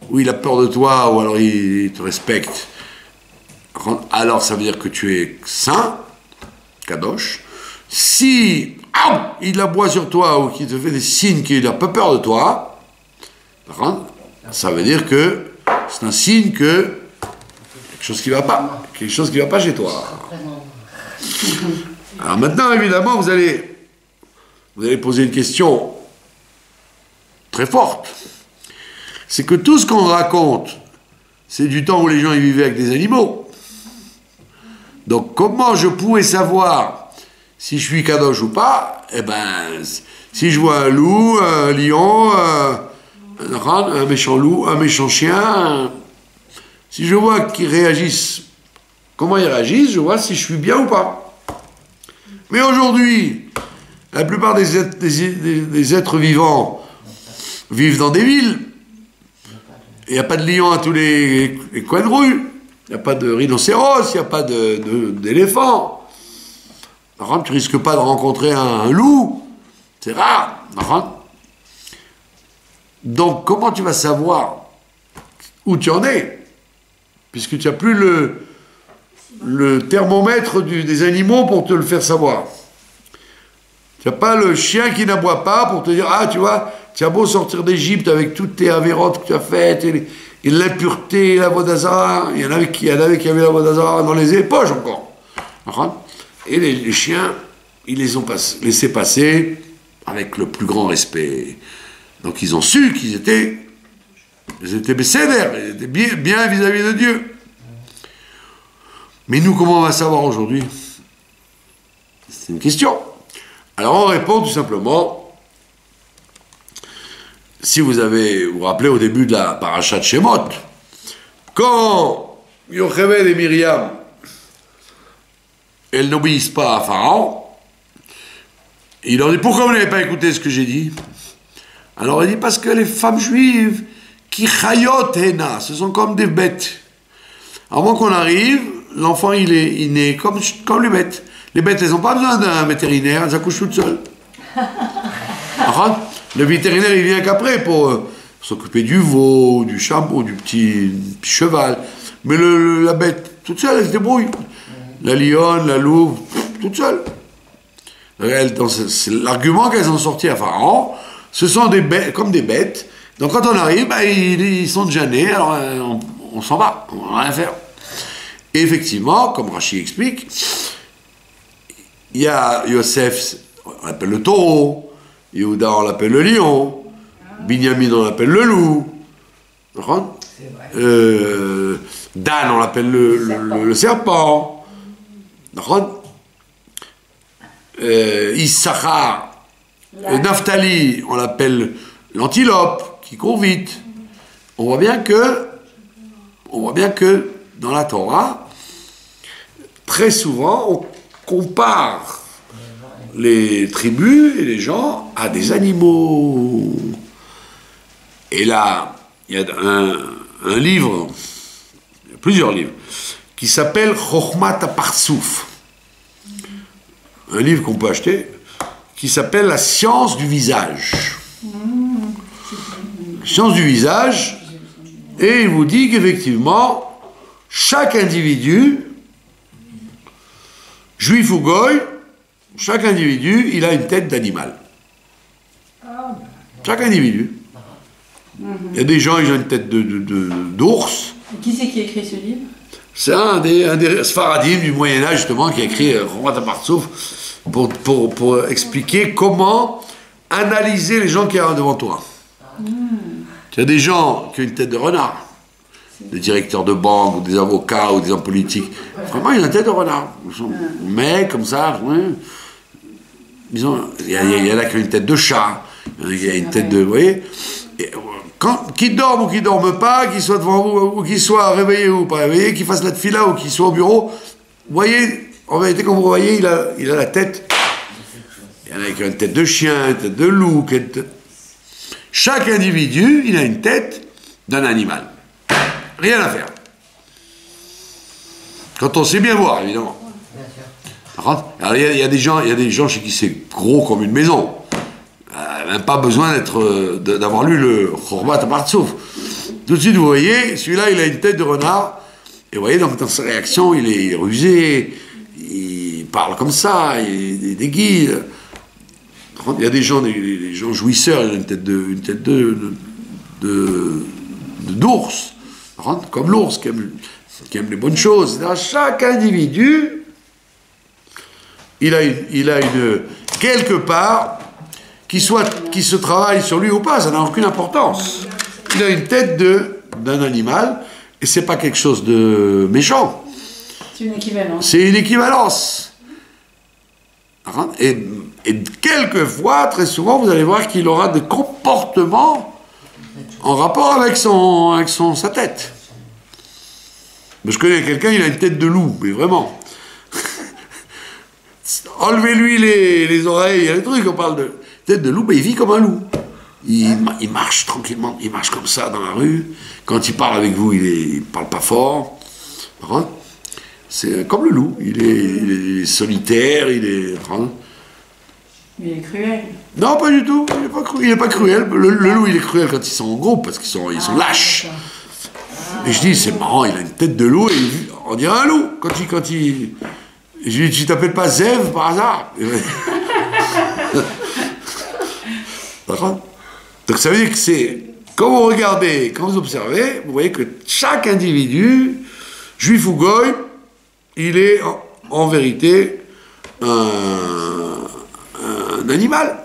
ou il a peur de toi, ou alors il te respecte, alors ça veut dire que tu es saint, kadosh. Si il aboie sur toi, ou qu'il te fait des signes qu'il n'a pas peur de toi, ça veut dire que c'est un signe que quelque chose qui ne va pas, quelque chose qui ne va pas chez toi. Alors maintenant, évidemment, vous allez poser une question très forte. C'est que tout ce qu'on raconte, c'est du temps où les gens y vivaient avec des animaux. Donc comment je pourrais savoir si je suis kadosh ou pas? Eh ben, si je vois un loup, un lion, un méchant loup, un méchant chien, si je vois qu'ils réagissent, comment ils réagissent, je vois si je suis bien ou pas. Mais aujourd'hui, la plupart des êtres vivants vivent dans des villes. Il n'y a pas de lion à tous les coins de rue. Il n'y a pas de rhinocéros, il n'y a pas d'éléphant. Par contre, tu ne risques pas de rencontrer un loup. C'est rare. Donc, comment tu vas savoir où tu en es? Puisque tu n'as plus le thermomètre des animaux pour te le faire savoir. Tu n'as pas le chien qui n'aboie pas pour te dire, ah, tu vois, tu as beau sortir d'Égypte avec toutes tes avérotes que tu as faites, et l'impureté, la vodazara, il y en avait qui avaient la vodazara dans les poches encore. Et les chiens, ils les ont laissés passer avec le plus grand respect. Donc ils ont su qu'ils étaient bécédères, ils étaient bien vis-à-vis de Dieu. Mais nous, comment on va savoir aujourd'hui? C'est une question. Alors on répond tout simplement, si vous vous rappelez au début de la paracha de Shemot, quand Yocheved et Myriam, elles n'obéissent pas à Pharaon, il leur dit, pourquoi vous n'avez pas écouté ce que j'ai dit? Alors il dit, parce que les femmes juives, qui chayot hena, ce sont comme des bêtes. Avant qu'on arrive, l'enfant il naît comme les bêtes. Les bêtes, elles n'ont pas besoin d'un vétérinaire, elles accouchent toutes seules. Le vétérinaire, il vient qu'après pour s'occuper du veau, du chameau, du petit cheval. Mais la bête, toute seule, elle se débrouille. La lionne, la louve, toute seule. C'est l'argument qu'elles ont sorti à Pharaon. Ce sont des bêtes, comme des bêtes. Donc quand on arrive, ils sont déjà nés, alors on s'en va, on n'a rien à faire. Et effectivement, comme Rachi explique, il y a Yosef, on l'appelle le taureau, Yehuda, on l'appelle le lion, Binyamin, on l'appelle le loup, Dan, on l'appelle le serpent, Issachar, Naphtali, on l'appelle l'antilope, qui court vite. On voit bien que dans la Torah, très souvent, on compare les tribus et les gens à des animaux. Et là, il y a un livre, plusieurs livres, qui s'appelle Chokhmat HaPartsouf. Un livre qu'on peut acheter, qui s'appelle La science du visage. Science du visage, et il vous dit qu'effectivement, chaque individu, juif ou goy, chaque individu, il a une tête d'animal. Chaque individu. Il y a des gens, ils ont une tête d'ours. Qui c'est qui a écrit ce livre? C'est un des Sfaradim du Moyen-Âge, justement, qui a écrit Chokhmat HaPartsouf pour expliquer comment analyser les gens qui sont devant toi. Il y a des gens qui ont une tête de renard, des directeurs de banque, ou des avocats, ou des hommes politiques. Vraiment, ils ont une tête de renard. Mais, comme ça, ouais. Il y en a qui ont une tête de chat, il y a une tête de... Vous voyez, qu'ils dorment ou qu'ils ne dorment pas, qu'ils soient devant vous, ou qu'ils soient réveillés ou pas réveillés, qu'ils fassent la tefila ou qu'ils soient au bureau, vous voyez, en vérité, comme vous voyez, il a la tête. Il y en a qui ont une tête de chien, une tête de loup, chaque individu, il a une tête d'un animal. Rien à faire. Quand on sait bien voir, évidemment. Alors, il y a des gens chez qui c'est gros comme une maison. Même pas besoin d'avoir lu le Chokhmat HaPartsouf. Tout de suite, vous voyez, celui-là, il a une tête de renard. Et vous voyez, donc, dans sa réaction, il est rusé, il parle comme ça, il déguise. Il y a des gens jouisseurs, ils ont une tête d'ours, comme l'ours qui aime les bonnes choses. Chaque individu, il a une quelque part qui se travaille sur lui ou pas, ça n'a aucune importance. Il a une tête d'un animal et c'est pas quelque chose de méchant. C'est une équivalence. C'est une équivalence. Et quelquefois, très souvent, vous allez voir qu'il aura des comportements en rapport avec sa tête. Je connais quelqu'un, il a une tête de loup, mais vraiment. Enlevez-lui les oreilles, il y a des trucs, on parle de tête de loup, mais il vit comme un loup. Il marche tranquillement, il marche comme ça dans la rue. Quand il parle avec vous, il parle pas fort. C'est comme le loup, il est solitaire, il est... Mais il est cruel. Non, pas du tout, il n'est pas cruel. Le loup, il est cruel quand ils sont en groupe, parce qu'ils sont lâches. Et je dis, c'est marrant, il a une tête de loup, et on dirait un loup. Quand il... Je lui dis, tu t'appelles pas Zev par hasard? D'accord? Donc ça veut dire que c'est... Quand vous regardez, quand vous observez, vous voyez que chaque individu, juif ou goy, il est en vérité un animal.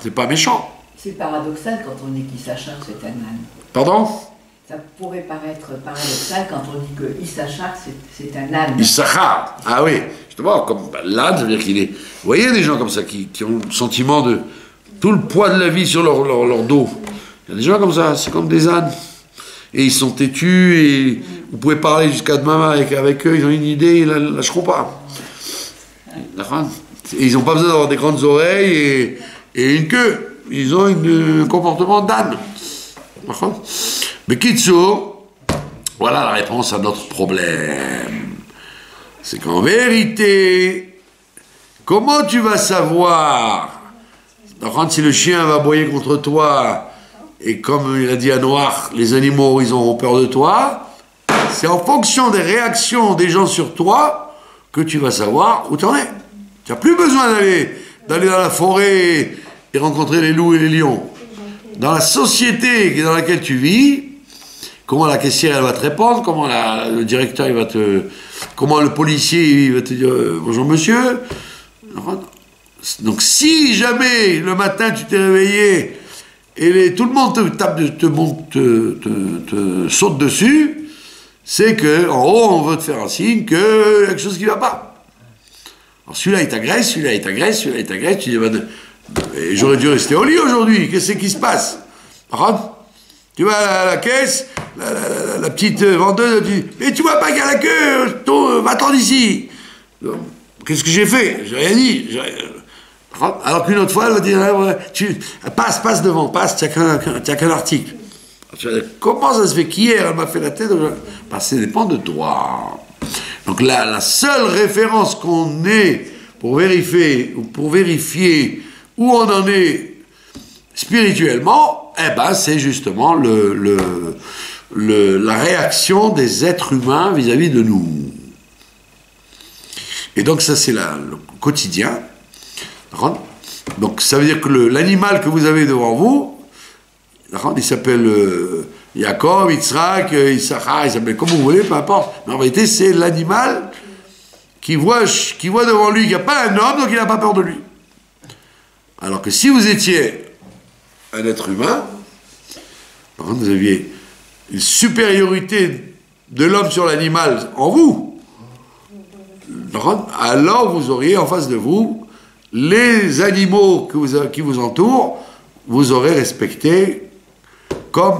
C'est pas méchant. C'est paradoxal quand on dit qu'Issachar c'est un âne. Pardon? Ça pourrait paraître paradoxal quand on dit que Issachar c'est un âne. Issachar, ah oui, justement, comme l'âne, ça veut dire qu'il est... Vous voyez des gens comme ça qui ont le sentiment de tout le poids de la vie sur leur dos. Il y a des gens comme ça, c'est comme des ânes. Et ils sont têtus, et vous pouvez parler jusqu'à demain avec eux, ils ont une idée, ils ne la lâcheront pas. Et ils n'ont pas besoin d'avoir des grandes oreilles et une queue. Ils ont un comportement d'âne. Mais Kitso, voilà la réponse à notre problème. C'est qu'en vérité, comment tu vas savoir si le chien va aboyer contre toi, et comme il a dit à Noir, les animaux, ils auront peur de toi, c'est en fonction des réactions des gens sur toi que tu vas savoir où tu en es. Tu n'as plus besoin d'aller dans la forêt et rencontrer les loups et les lions. Dans la société dans laquelle tu vis, comment la caissière elle va te répondre, comment le directeur il va comment le policier il va te dire bonjour monsieur. Donc si jamais le matin tu t'es réveillé et tout le monde te saute dessus, c'est que en haut on veut te faire un signe qu'il y a quelque chose qui ne va pas. Alors celui-là il t'agresse, celui-là il t'agresse, celui-là il t'agresse, tu dis j'aurais dû rester au lit aujourd'hui, qu'est-ce qui se passe? Tu vas à la caisse, la petite vendeuse, tu dis mais tu vois pas qu'il y a la queue, va-t'en d'ici. Qu'est-ce que j'ai fait? J'ai rien dit. Alors qu'une autre fois, elle va dire, passe devant, passe, tu n'as qu'un article. Comment ça se fait qu'hier, elle m'a fait la tête? Ça dépend de toi. Donc la seule référence qu'on ait pour vérifier où on en est spirituellement, c'est justement la réaction des êtres humains vis-à-vis de nous. Et donc ça c'est le quotidien. Donc ça veut dire que l'animal que vous avez devant vous, il s'appelle Jacob, Yitzhak, Issachar, il s'appelle comme vous voulez, peu importe. Mais en réalité c'est l'animal qui voit devant lui qu'il n'y a pas un homme, donc il n'a pas peur de lui. Alors que si vous étiez un être humain, par contre vous aviez une supériorité de l'homme sur l'animal en vous, alors vous auriez en face de vous les animaux qui vous entourent, vous aurez respecté comme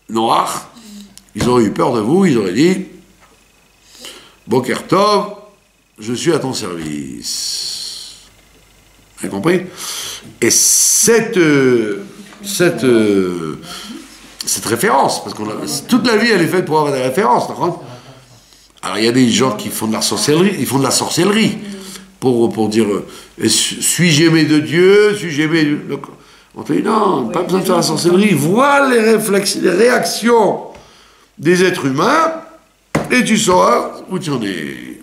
Noach. Ils auraient eu peur de vous, ils auraient dit Boker Tov, je suis à ton service. Vous avez compris? Et cette référence, parce que toute la vie elle est faite pour avoir des références, d'accord? Alors il y a des gens qui font de la sorcellerie, pour dire suis-je aimé de Dieu, suis-je aimé de... Donc, on te dit non, pas besoin de faire la sorcellerie, vois les réactions des êtres humains et tu sauras où tu en es.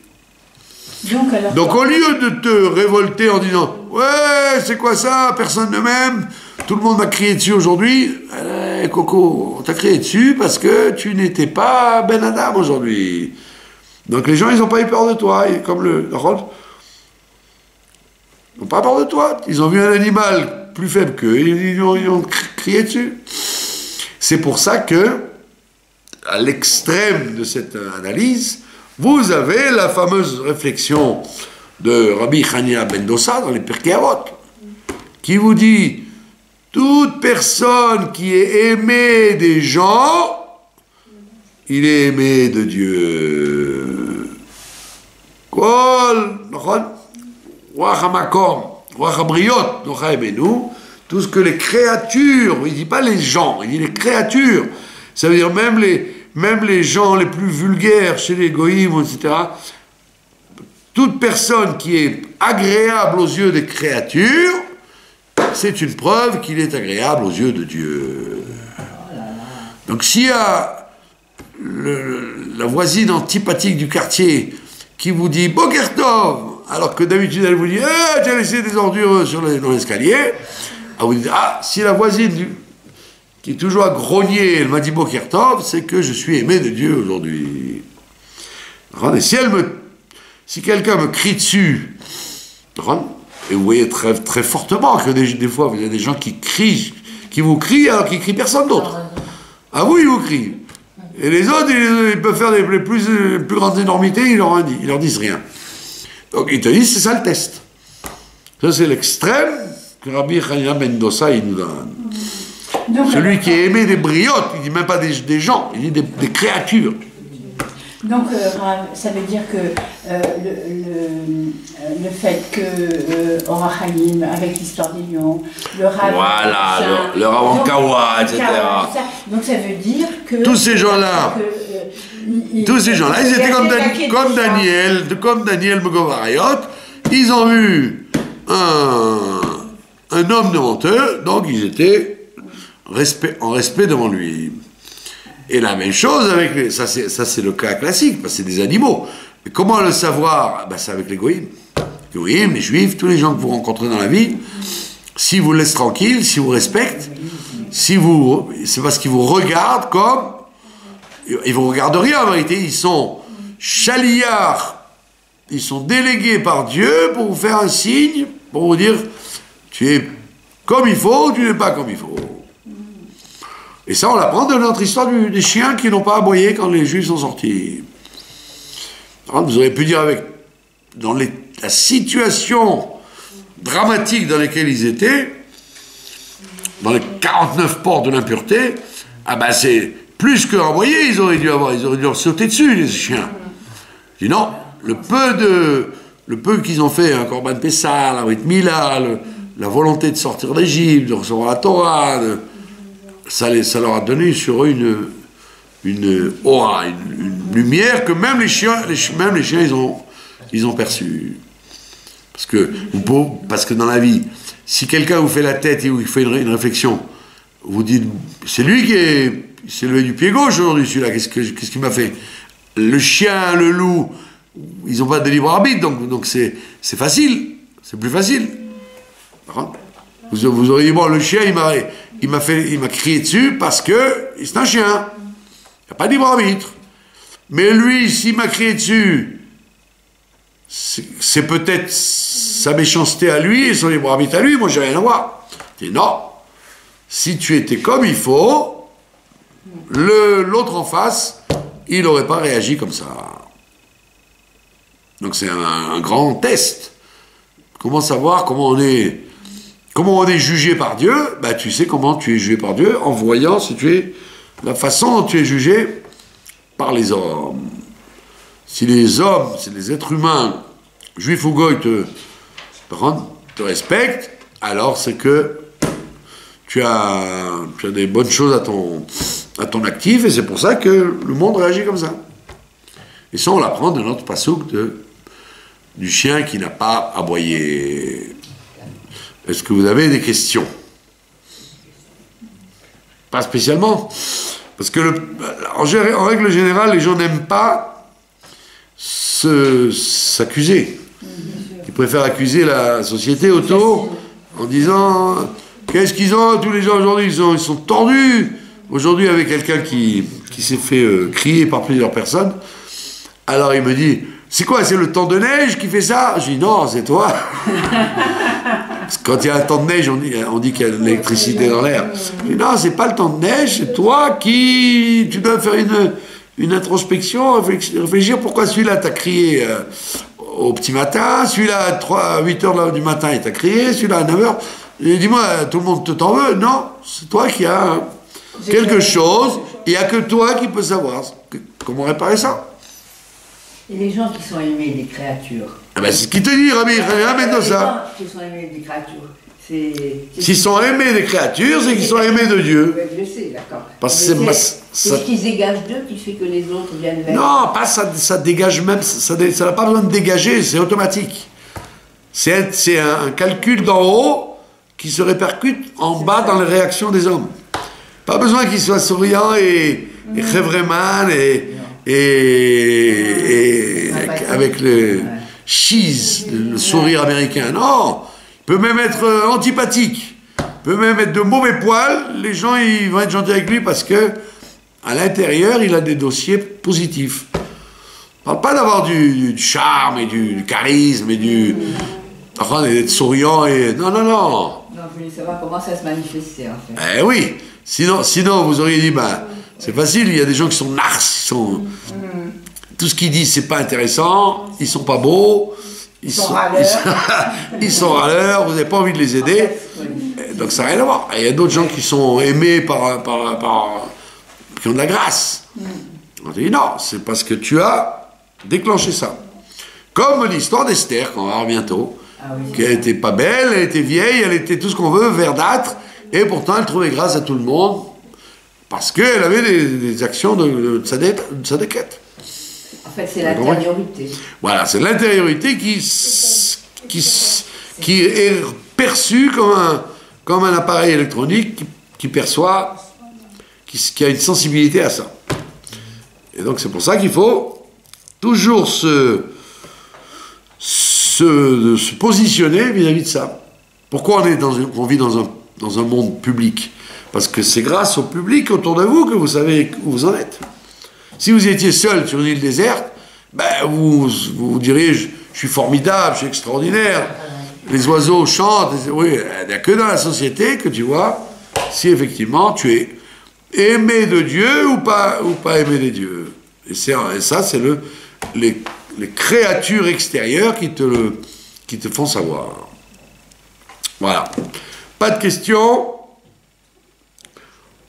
Donc au lieu de te révolter en disant ouais c'est quoi ça, personne ne m'aime, tout le monde m'a crié dessus aujourd'hui, Coco, on t'a crié dessus parce que tu n'étais pas Ben Adam aujourd'hui. Donc les gens ils n'ont pas eu peur de toi, et comme ils n'ont pas peur de toi, ils ont vu un animal plus faible qu'eux, ils ont crié dessus. C'est pour ça que à l'extrême de cette analyse, vous avez la fameuse réflexion de Rabbi Hanina ben Dossa dans les Pirkei Avot, qui vous dit toute personne qui est aimée des gens, il est aimé de Dieu. Tout ce que les créatures, il ne dit pas les gens, il dit les créatures, ça veut dire même les gens les plus vulgaires chez les goïms, etc. Toute personne qui est agréable aux yeux des créatures, c'est une preuve qu'il est agréable aux yeux de Dieu. Donc s'il y a la voisine antipathique du quartier qui vous dit Boker Tov, alors que d'habitude elle vous dit tu as laissé des ordures dans l'escalier, vous dites si la voisine qui est toujours à grogner, elle m'a dit Boker Tov, c'est que je suis aimé de Dieu aujourd'hui. Et si quelqu'un me crie dessus, et vous voyez très, très fortement que des fois vous avez des gens qui vous crient alors qu'ils crient personne d'autre. À vous ils vous crient. Et les autres, ils peuvent faire les plus grandes énormités, ils leur disent rien. Donc ils te disent, c'est ça le test. Ça c'est l'extrême que Rabbi Hanina ben Dossa il nous donne. Donc, celui qui est aimé des briottes, il ne dit même pas des gens, il dit des créatures. Donc ça veut dire que le fait que Or HaChaim, avec l'histoire des lions, le Rav... Voilà, le Rav en Kawa, etc. Donc ça veut dire que... Tous ces gens-là, ils étaient comme Daniel Megovariot, ils ont vu un homme devant eux, donc ils étaient en respect devant lui. Et la même chose avec ça c'est le cas classique, parce que c'est des animaux. Mais comment le savoir? C'est avec les goïms. Les goïms, les juifs, tous les gens que vous rencontrez dans la vie, s'ils vous laissent tranquille, s'ils vous respectent, c'est parce qu'ils vous regardent comme... Ils vous regardent rien en vérité, ils sont chaliards, ils sont délégués par Dieu pour vous faire un signe, pour vous dire tu es comme il faut ou tu n'es pas comme il faut. Et ça, on l'apprend de notre histoire des chiens qui n'ont pas aboyé quand les Juifs sont sortis. Vous auriez pu dire dans la situation dramatique dans laquelle ils étaient, dans les 49 portes de l'impureté, c'est plus que aboyer, ils auraient dû leur sauter dessus, les chiens. Je dis non, le peu le peu qu'ils ont fait, un Corban Pessah, la Brit Mila, la volonté de sortir d'Égypte, de recevoir la Torah, ça leur a donné sur eux une aura, une lumière que même les chiens ils ont perçu. Parce que dans la vie, si quelqu'un vous fait la tête et vous fait une réflexion, vous dites, c'est lui qui s'est levé du pied gauche aujourd'hui, celui-là, qu'est-ce qu'il m'a fait? Le chien, le loup, ils n'ont pas de libre arbitre, donc c'est facile, c'est plus facile. Vous auriez dit, bon, le chien, il m'a crié dessus parce que c'est un chien. Il n'y a pas de libre arbitre. Mais lui, s'il m'a crié dessus, c'est peut-être sa méchanceté à lui et son libre arbitre à lui, moi j'ai rien à voir. Je dis non, si tu étais comme il faut, l'autre en face, il n'aurait pas réagi comme ça. Donc c'est un grand test. Comment savoir comment on est jugé par Dieu? Ben, tu sais comment tu es jugé par Dieu en voyant la façon dont tu es jugé par les hommes. Si les hommes, si les êtres humains, juifs ou goy, te respectent, alors c'est que tu as des bonnes choses à ton actif, et c'est pour ça que le monde réagit comme ça. Et ça, on l'apprend de notre passouk du chien qui n'a pas aboyé. Est-ce que vous avez des questions? Pas spécialement. Parce que, en règle générale, les gens n'aiment pas s'accuser. Ils préfèrent accuser la société autour en disant qu'est-ce qu'ils ont, tous les gens aujourd'hui, ils sont tordus. Aujourd'hui, avec quelqu'un qui s'est fait crier par plusieurs personnes, alors il me dit, c'est quoi, c'est le temps de neige qui fait ça? Je dis non, c'est toi. Parce que quand il y a un temps de neige, on dit qu'il y a de l'électricité dans l'air. Je dis non, c'est pas le temps de neige, c'est toi tu dois faire une introspection, réfléchir pourquoi celui-là t'a crié au petit matin, celui-là à 8 heures du matin il t'a crié, celui-là à 9 heures. Et dis-moi, tout le monde t'en veut? Non, c'est toi qui as quelque chose, il n'y a que toi qui peux savoir comment réparer ça. Et les gens qui sont aimés des créatures. Ah ben c'est ce qu'il te dit, Rabbi, ramène-nous ça. Les gens qui sont aimés des créatures, s'ils sont aimés des créatures, c'est qu'ils sont aimés de Dieu. Je le sais, d'accord. Parce que c'est ce qui se dégage d'eux qui fait que les autres viennent vers. Non, pas ça dégage même, ça n'a pas besoin de dégager, c'est automatique. C'est un calcul d'en haut qui se répercute en bas dans les réactions des hommes. Pas besoin qu'ils soient souriants et chevreman et avec le cheese, le sourire américain. Non, il peut même être antipathique, il peut même être de mauvais poils. Les gens ils vont être gentils avec lui parce que à l'intérieur il a des dossiers positifs. On ne parle pas d'avoir du charme et du charisme et d'être souriant et non. Non, je voulais savoir comment ça se manifestait en fait. Eh oui, sinon vous auriez dit c'est facile, il y a des gens qui sont narces, tout ce qu'ils disent c'est pas intéressant, ils sont pas beaux, ils sont râleurs, vous n'avez pas envie de les aider, donc ça n'a rien à voir. Il y a d'autres gens qui sont aimés qui ont de la grâce. On dit non, c'est parce que tu as déclenché ça. Comme l'histoire d'Esther, qu'on va voir bientôt, qui n'était pas belle, elle était vieille, elle était tout ce qu'on veut, verdâtre, et pourtant elle trouvait grâce à tout le monde, parce qu'elle avait des actions de tzadékette. En fait, c'est l'intériorité. Voilà, c'est l'intériorité qui est perçue comme un appareil électronique qui perçoit, qui a une sensibilité à ça. Et donc c'est pour ça qu'il faut toujours se positionner vis-à-vis de ça. Pourquoi on vit dans un monde public? Parce que c'est grâce au public autour de vous que vous savez où vous en êtes. Si vous étiez seul sur une île déserte, vous diriez je suis formidable, je suis extraordinaire, les oiseaux chantent, oui, il n'y a que dans la société que tu vois si effectivement tu es aimé de Dieu ou pas aimé de Dieu. Et ça, c'est les créatures extérieures qui te font savoir. Voilà. Pas de questions?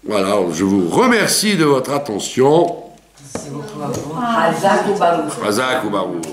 Voilà, je vous remercie de votre attention. Hazak ou Baruch. Hazak ou Baruch.